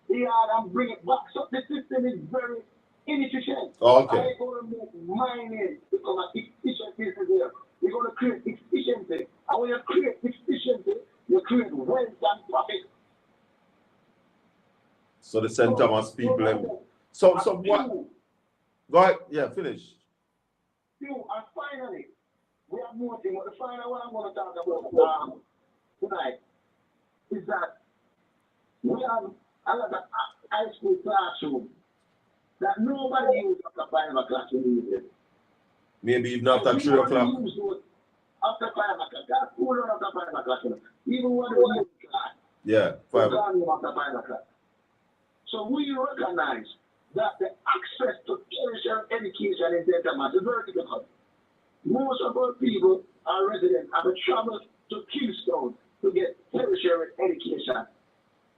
the yard and bring it back. So the system is very inefficient. Okay. I'm going to make mining become an efficient business here. We're going to create efficiency. And when you create efficiency, you create wealth and profit. So the St. Thomas people. So what? Go ahead. Yeah, finish. And finally, we have more things. But the final one I'm going to talk about tonight is that we have a lot of high school classrooms that nobody uses after 5 o'clock in the evening. Maybe even after 3 o'clock. After 5 o'clock. That's cool after 5 o'clock. Even when we use class. Yeah, 5 o'clock. After 5 o'clock. So we recognize that the access to tertiary education in St. Thomas is very difficult. Most of our people are residents have travel to Kingston to get tertiary education.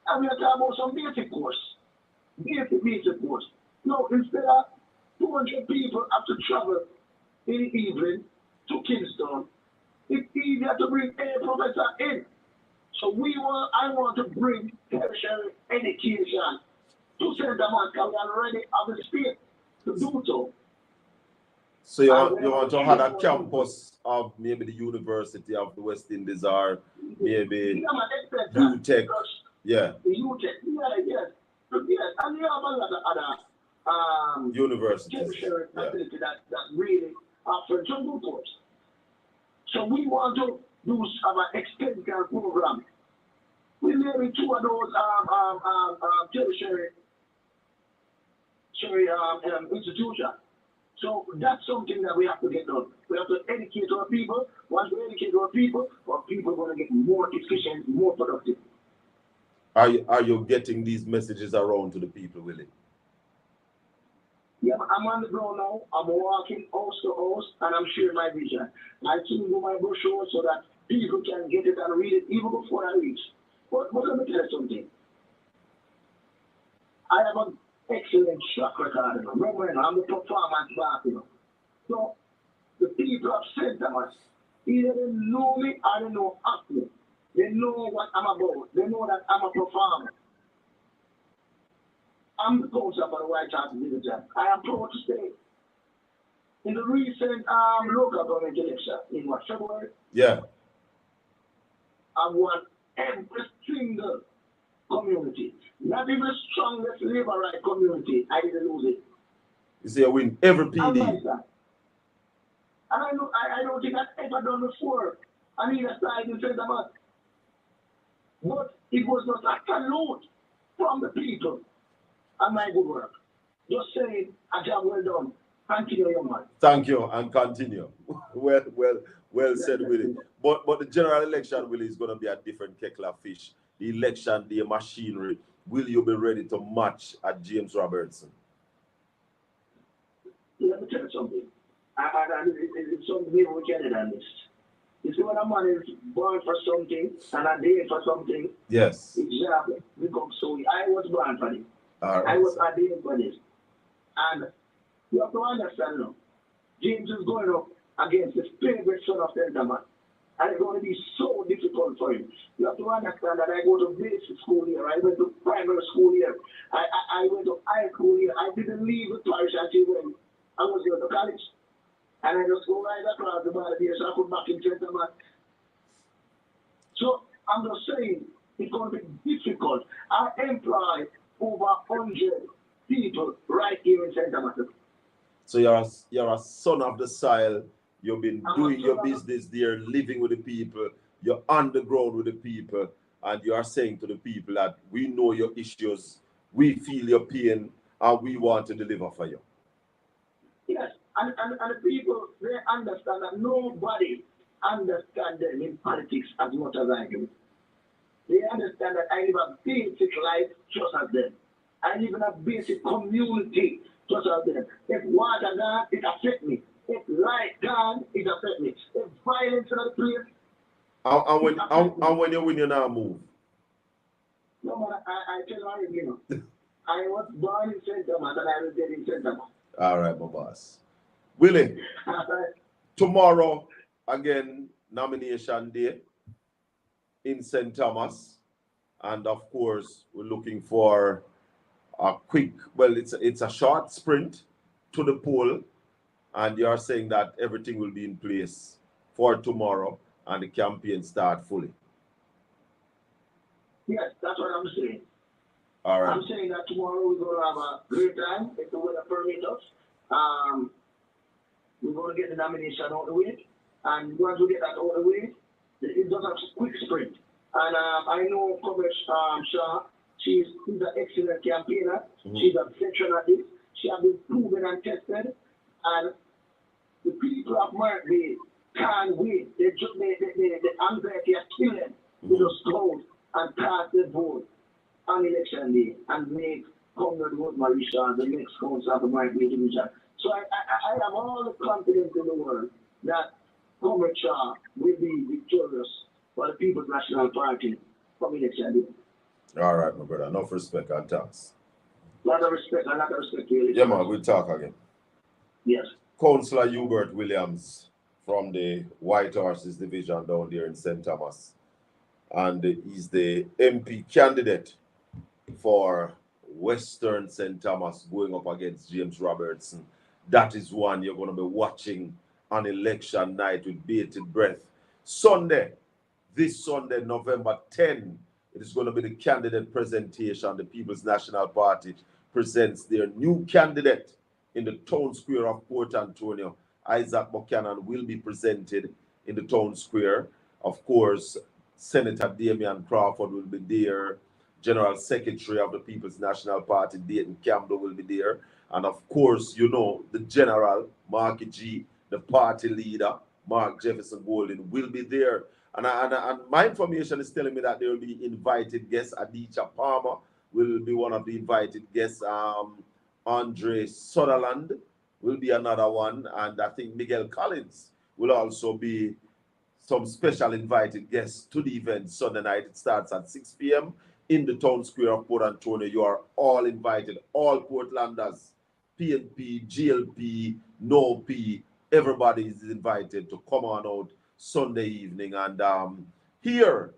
And we are talking about some basic course. Basic course. No, instead of 200 people have to travel in the evening to Kingston, it's easier to bring a professor in. So I want to bring tertiary education to St. Thomas, because we already have the space to do so. So you want to have a campus of maybe the University of the West Indies or maybe UTech. Yeah. UTech, yes. And we have a lot of other universities tertiary facilities that really offer some good course. So we want to do an extension program. We maybe 2 of those tertiary institutions. So that's something that we have to get done. We have to educate our people. Once we educate our people are going to get more efficient, more productive. Are you getting these messages around to the people, Willie? Yeah, I'm on the ground now. I'm walking house to house, and I'm sharing my vision. I soon do my brochure so that people can get it and read it even before I reach. But let me tell you something. I have an excellent track record. Remember, I'm the performance back. So the people of St. Thomas, either they know me or they know of me. They know what I'm about. They know that I'm a performer. I'm the coach of the White House Division. I am proud to say, in the recent local government election in February, yeah, I won every single community. Not even the strongest labor right community, I didn't lose it. You say I win every PD. And I don't think I've ever done before. I need a side in St. Thomas. But it was not a salute from the people and my good work. Just saying, a job well done. Continue, young man. Thank you, and continue. Well said, Willie. But the general election, Willie, is going to be a different kettle of fish. The election, the machinery. Will you be ready to match at James Robertson? Let me tell you something. And it's something we can than this. You see, when a man is born for something and a day for something, yes, exactly. Become so. I was born for this. Right. I was ordained for this. And you have to understand now, James is going up against his favorite son of Tentaman. And it's going to be so difficult for him. You have to understand that I go to basic school here. I went to primary school here. I went to high school here. I didn't leave the parish until when I was going to college. And I just go right across the border here, so I put back in Tentaman. So I'm just saying, it's going to be difficult. I employ over 100 people right here in Tentaman. So you're a son of the soil. You've been doing your business there, living with the people. You're on the ground with the people, and you are saying to the people that we know your issues, we feel your pain, and we want to deliver for you. Yes, and the people, they understand that nobody understands them in politics as much as I do. They understand that I live a basic life just as them. I live in a basic community just as them. If water gone, it affects me. If light gone, it affects me. If violence in the place, and when you win, you now move. No, man, I tell you, you know, I was born in St. Thomas and I was dead in St. Thomas. All right, my boss. Willie, tomorrow, again, nomination day in St. Thomas. And of course, we're looking for a quick, well, it's a short sprint to the poll. And you are saying that everything will be in place for tomorrow and the campaign start fully. Yes, that's what I'm saying. All right. I'm saying that tomorrow we're going to have a great time if the weather permits us. We're going to get the nomination out of the way. And once we get that out of the way, it's just a quick sprint. And I know Coverage Shaw, she's an excellent campaigner. Mm-hmm. She's a veteran at this. She has been proven and tested. And the people of Markville can't wait. The anxiety is killing them. They just go and cast their vote on election day and make Conrad vote Marisha the next council of the Markville division. So I have all the confidence in the world that Coverage Shaw will be victorious for the People's National Party from election day. All right, my brother. Enough respect and thanks. Lot of respect and lot of respect to you. Yeah, man. We'll talk again. Yes. Councillor Hubert Williams from the White Horses Division down there in St. Thomas. And he's the MP candidate for Western St. Thomas going up against James Robertson. That is one you're going to be watching on election night with bated breath. Sunday, this Sunday, November 10, it is going to be the candidate presentation. The People's National Party presents their new candidate in the town square of Port Antonio. Isaac Buchanan will be presented in the town square. Of course, Senator Damian Crawford will be there. General Secretary of the People's National Party, Dayton Campbell, will be there. And of course, you know, the General, Marky G, the party leader, Mark Jefferson Golden, will be there. And my information is telling me that there will be invited guests. Aditya Palmer will be one of the invited guests. Andre Sutherland will be another one. And I think Miguel Collins will also be some special invited guests to the event Sunday night. It starts at 6 p.m. in the town square of Port Antonio. You are all invited, all Portlanders, PNP, GLP, No P, everybody is invited to come on out Sunday evening and hear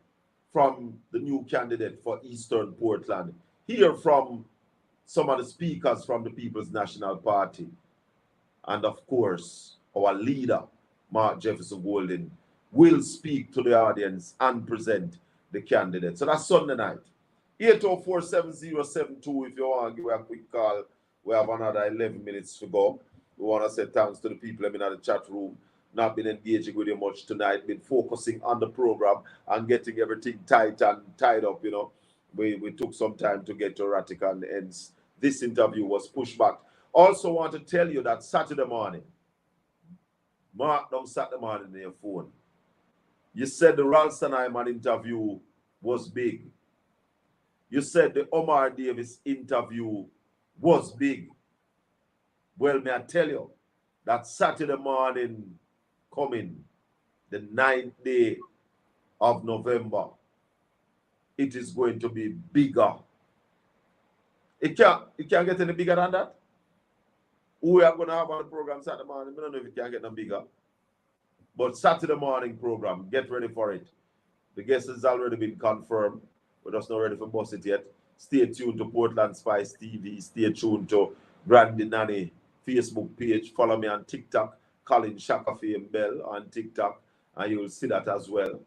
from the new candidate for Eastern Portland, hear from some of the speakers from the People's National Party, and of course, our leader, Mark Jefferson Golden, will speak to the audience and present the candidate. So that's Sunday night. 804-7072 if you want to give a quick call. We have another 11 minutes to go. We want to say thanks to the people in the chat room. Not been engaging with you much tonight, been focusing on the program and getting everything tight and tied up, you know. We took some time to get to Ratican, and this interview was pushed back. Also want to tell you that Saturday morning, mark down Saturday morning in your phone. You said the Ralston Hyman interview was big. You said the Omar Davis interview was big. Well, may I tell you, that Saturday morning coming, the 9th day of November, it is going to be bigger. It can't get any bigger than that. We are going to have on the program Saturday morning. I don't know if it can get no bigger. But Saturday morning program, get ready for it. The guest has already been confirmed. We're just not ready for bust it yet. Stay tuned to Portland Spice TV. Stay tuned to Grandy Nanny Facebook page. Follow me on TikTok, Colin Shaka Bell on TikTok, and you will see that as well.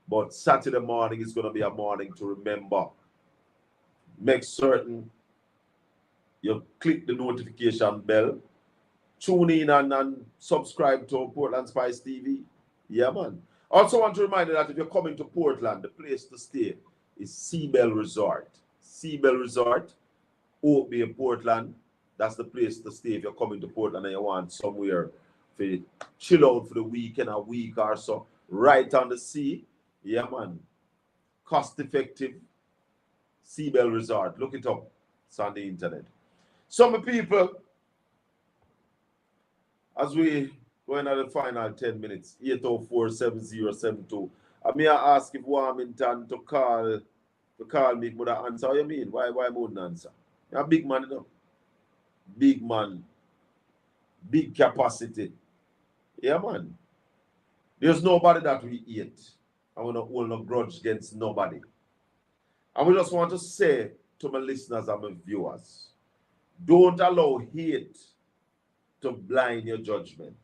But Saturday morning is going to be a morning to remember. Make certain you click the notification bell. Tune in and subscribe to Portland Spice TV. Yeah, man. Also want to remind you that if you're coming to Portland, the place to stay is Seabell Resort. Seabell Resort, Oak Bay, Portland. That's the place to stay if you're coming to Portland and you want somewhere to chill out for the weekend, a week or so. Right on the sea. Yeah, man. Cost effective. Seabell Resort. Look it up. It's on the internet. Some people, as we go into the final 10 minutes, 804-7072. I may ask if Warmington to call me, would I answer? How you mean? Why wouldn't answer? You're a big man, you know. Big man. Big capacity. Yeah, man. There's nobody that we hate. I want to hold no grudge against nobody. And we just want to say to my listeners and my viewers, don't allow hate to blind your judgment.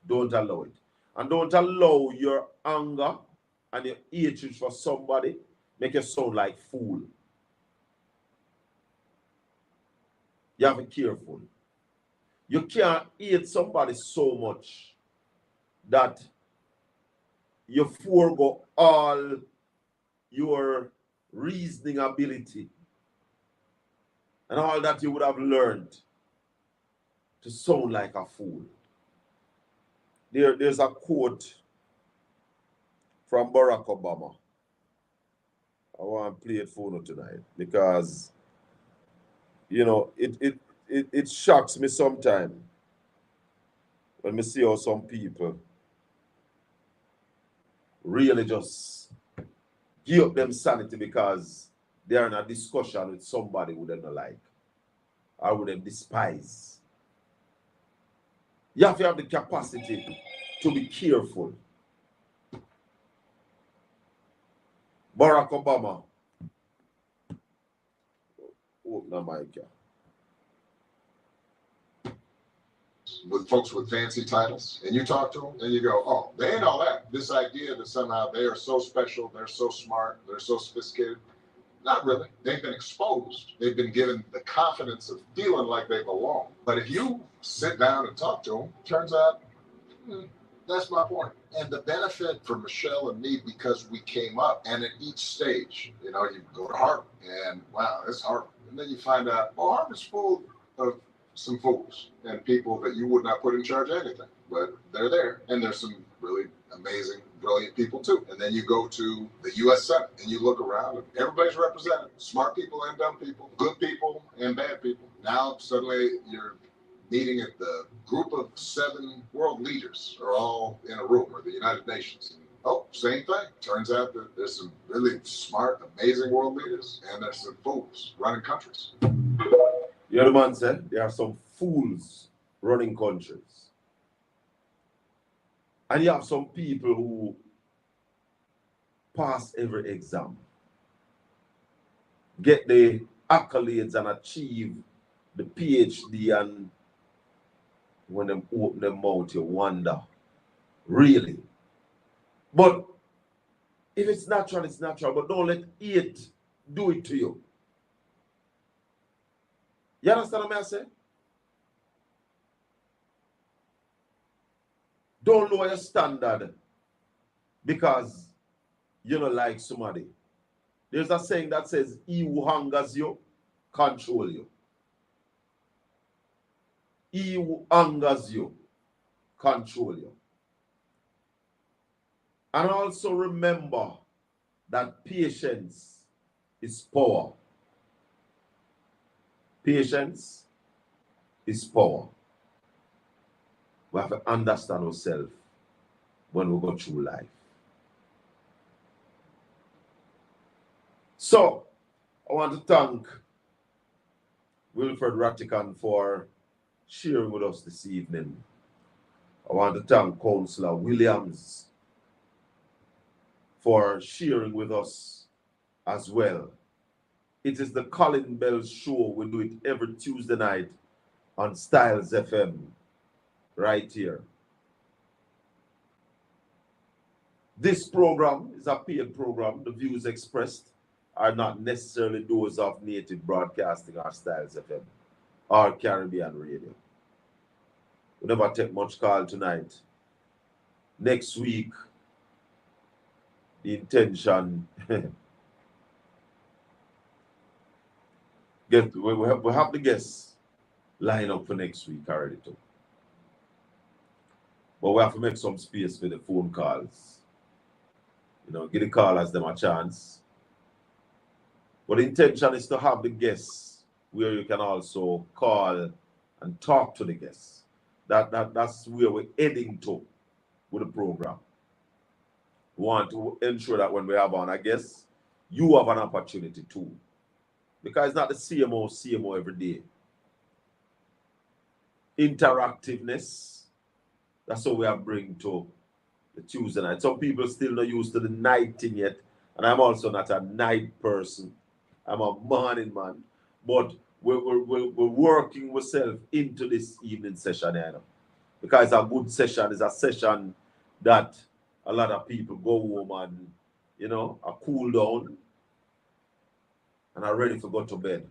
Don't allow it. And don't allow your anger and your hatred for somebody make you sound like fool. You have to be careful. You can't hate somebody so much that you forego all your reasoning ability and all that you would have learned to sound like a fool. There's a quote from Barack Obama. I want to play it for you tonight because, you know, it shocks me sometimes when I see how some people really just give up them sanity because they're in a discussion with somebody who they don't like or who they despise. You have to have the capacity to be careful. Barack Obama. Open the mic here. With folks with fancy titles, and you talk to them, and you go, oh, they ain't all that. This idea that somehow they are so special, they're so smart, they're so sophisticated. Not really. They've been exposed. They've been given the confidence of feeling like they belong. But if you sit down and talk to them, turns out, that's my point. And the benefit for Michelle and me, because we came up, and at each stage, you know, you go to Harvard, and wow, it's Harvard. And then you find out, oh, Harvard's full of some fools and people that you would not put in charge of anything. But they're there. And there's some really amazing, brilliant people too. And then you go to the U.S. Senate and you look around and everybody's represented. Smart people and dumb people, good people and bad people. Now suddenly you're meeting at the group of 7 world leaders are all in a room, or the United Nations. And, oh, same thing. Turns out that there's some really smart, amazing world leaders and there's some fools running countries. The other man said there are some fools running countries. And you have some people who pass every exam, get the accolades and achieve the PhD, and when they open their mouth, you wonder, really? But if it's natural, it's natural, but don't let it do it to you. You understand what I say? Don't lower your standard because you don't like somebody. There's a saying that says, he who hungers you, control you. He who hungers you, control you. And also remember that patience is power. Patience is power. We have to understand ourselves when we go through life. So, I want to thank Wilfred Ratican for sharing with us this evening. I want to thank Councillor Williams for sharing with us as well. It is the Colin Bell Show. We do it every Tuesday night on Styles FM, right here. This program is a paid program. The views expressed are not necessarily those of Native Broadcasting or Styles FM or Caribbean Radio. We never take much call tonight. Next week, the intention we have the guests line up for next week already too. But we have to make some space for the phone calls. You know, give the callers them a chance. But the intention is to have the guests where you can also call and talk to the guests. That's where we're heading to with the program. We want to ensure that when we have on a guest, you have an opportunity too. Because it's not the CMO every day. Interactiveness, that's what we are bringing to the Tuesday night. Some people still not used to the night thing yet, and I'm also not a night person. I'm a morning man. But we're working ourselves into this evening session, you know, because a good session is a session that a lot of people go home and, you know, are cool down and are ready to go to bed.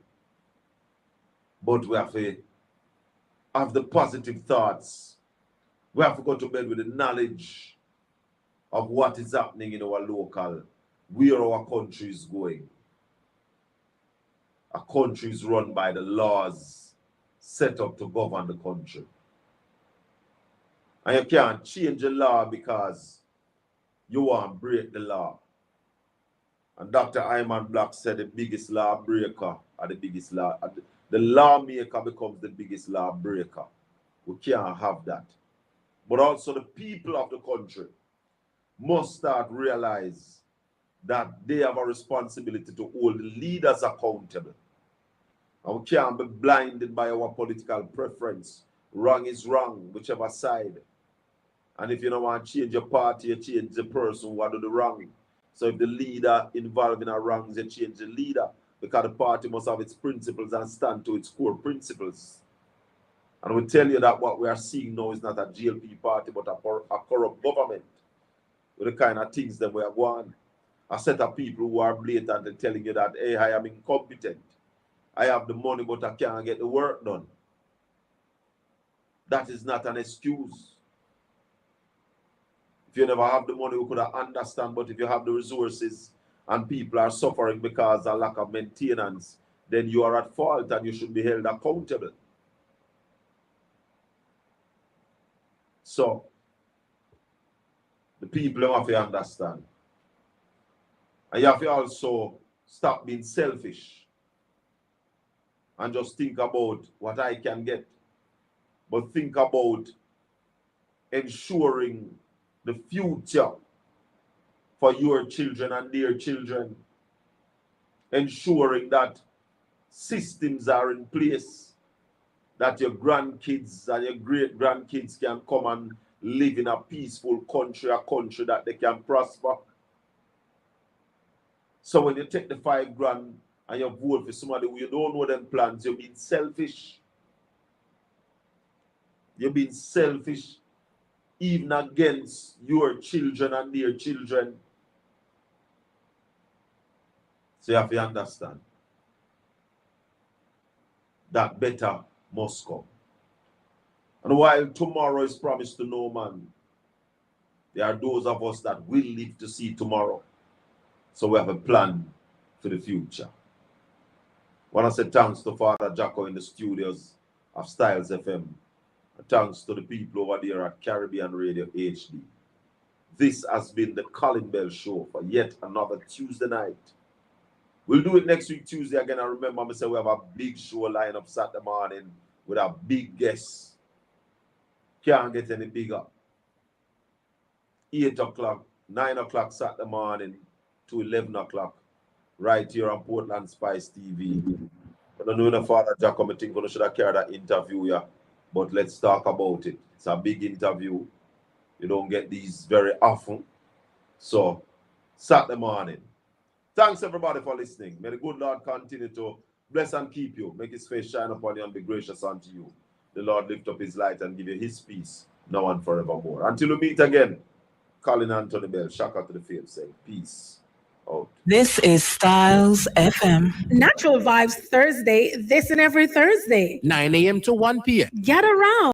But we have to have the positive thoughts. We have to go to bed with the knowledge of what is happening in our local, where our country is going. A country is run by the laws set up to govern the country. And you can't change the law because you want to break the law. And Dr. Iman Black said the biggest law breaker are the biggest law. The lawmaker becomes the biggest law breaker. We can't have that. But also the people of the country must start realize that they have a responsibility to hold the leaders accountable. And we can't be blinded by our political preference. Wrong is wrong, whichever side. And if you don't want to change your party, you change the person who do the wrong. So if the leader involved in a wrongs, you change the leader. Because the party must have its principles and stand to its core principles. And we tell you that what we are seeing now is not a GLP party, but a corrupt government. With the kind of things that we are going. A set of people who are blatantly telling you that, hey, I am incompetent. I have the money, but I can't get the work done. That is not an excuse. If you never have the money, we could understand, but if you have the resources and people are suffering because of lack of maintenance, then you are at fault and you should be held accountable. So, the people have to understand. And you have to also stop being selfish and just think about what I can get. But think about ensuring the future for your children and their children. Ensuring that systems are in place, that your grandkids and your great-grandkids can come and live in a peaceful country, a country that they can prosper. So when you take the $5,000 and you vote for somebody who you don't know them plans, you're being selfish. You're being selfish even against your children and their children. So you have to understand that better must come. And while tomorrow is promised to no man, there are those of us that will live to see tomorrow. So we have a plan for the future. I want to say thanks to Father Jacko in the studios of Styles FM. And thanks to the people over there at Caribbean Radio HD. This has been the Colin Bell Show for yet another Tuesday night. We'll do it next week Tuesday again. And remember, I said we have a big show lineup Saturday morning with a big guest. Can't get any bigger. 8 o'clock, 9 o'clock Saturday morning to 11 o'clock, right here on Portland Spice TV. I don't know when the Father Jacob, I think we should have carried that interview here, but let's talk about it. It's a big interview. You don't get these very often. So, Saturday morning. Thanks everybody for listening. May the good Lord continue to bless and keep you. Make his face shine upon you and be gracious unto you. The Lord lift up his light and give you his peace now and forevermore. Until we meet again, Colin Anthony Bell, Shaka to the field, saying peace out. This is Styles FM. Natural Vibes Thursday, this and every Thursday. 9 a.m. to 1 p.m. Get around.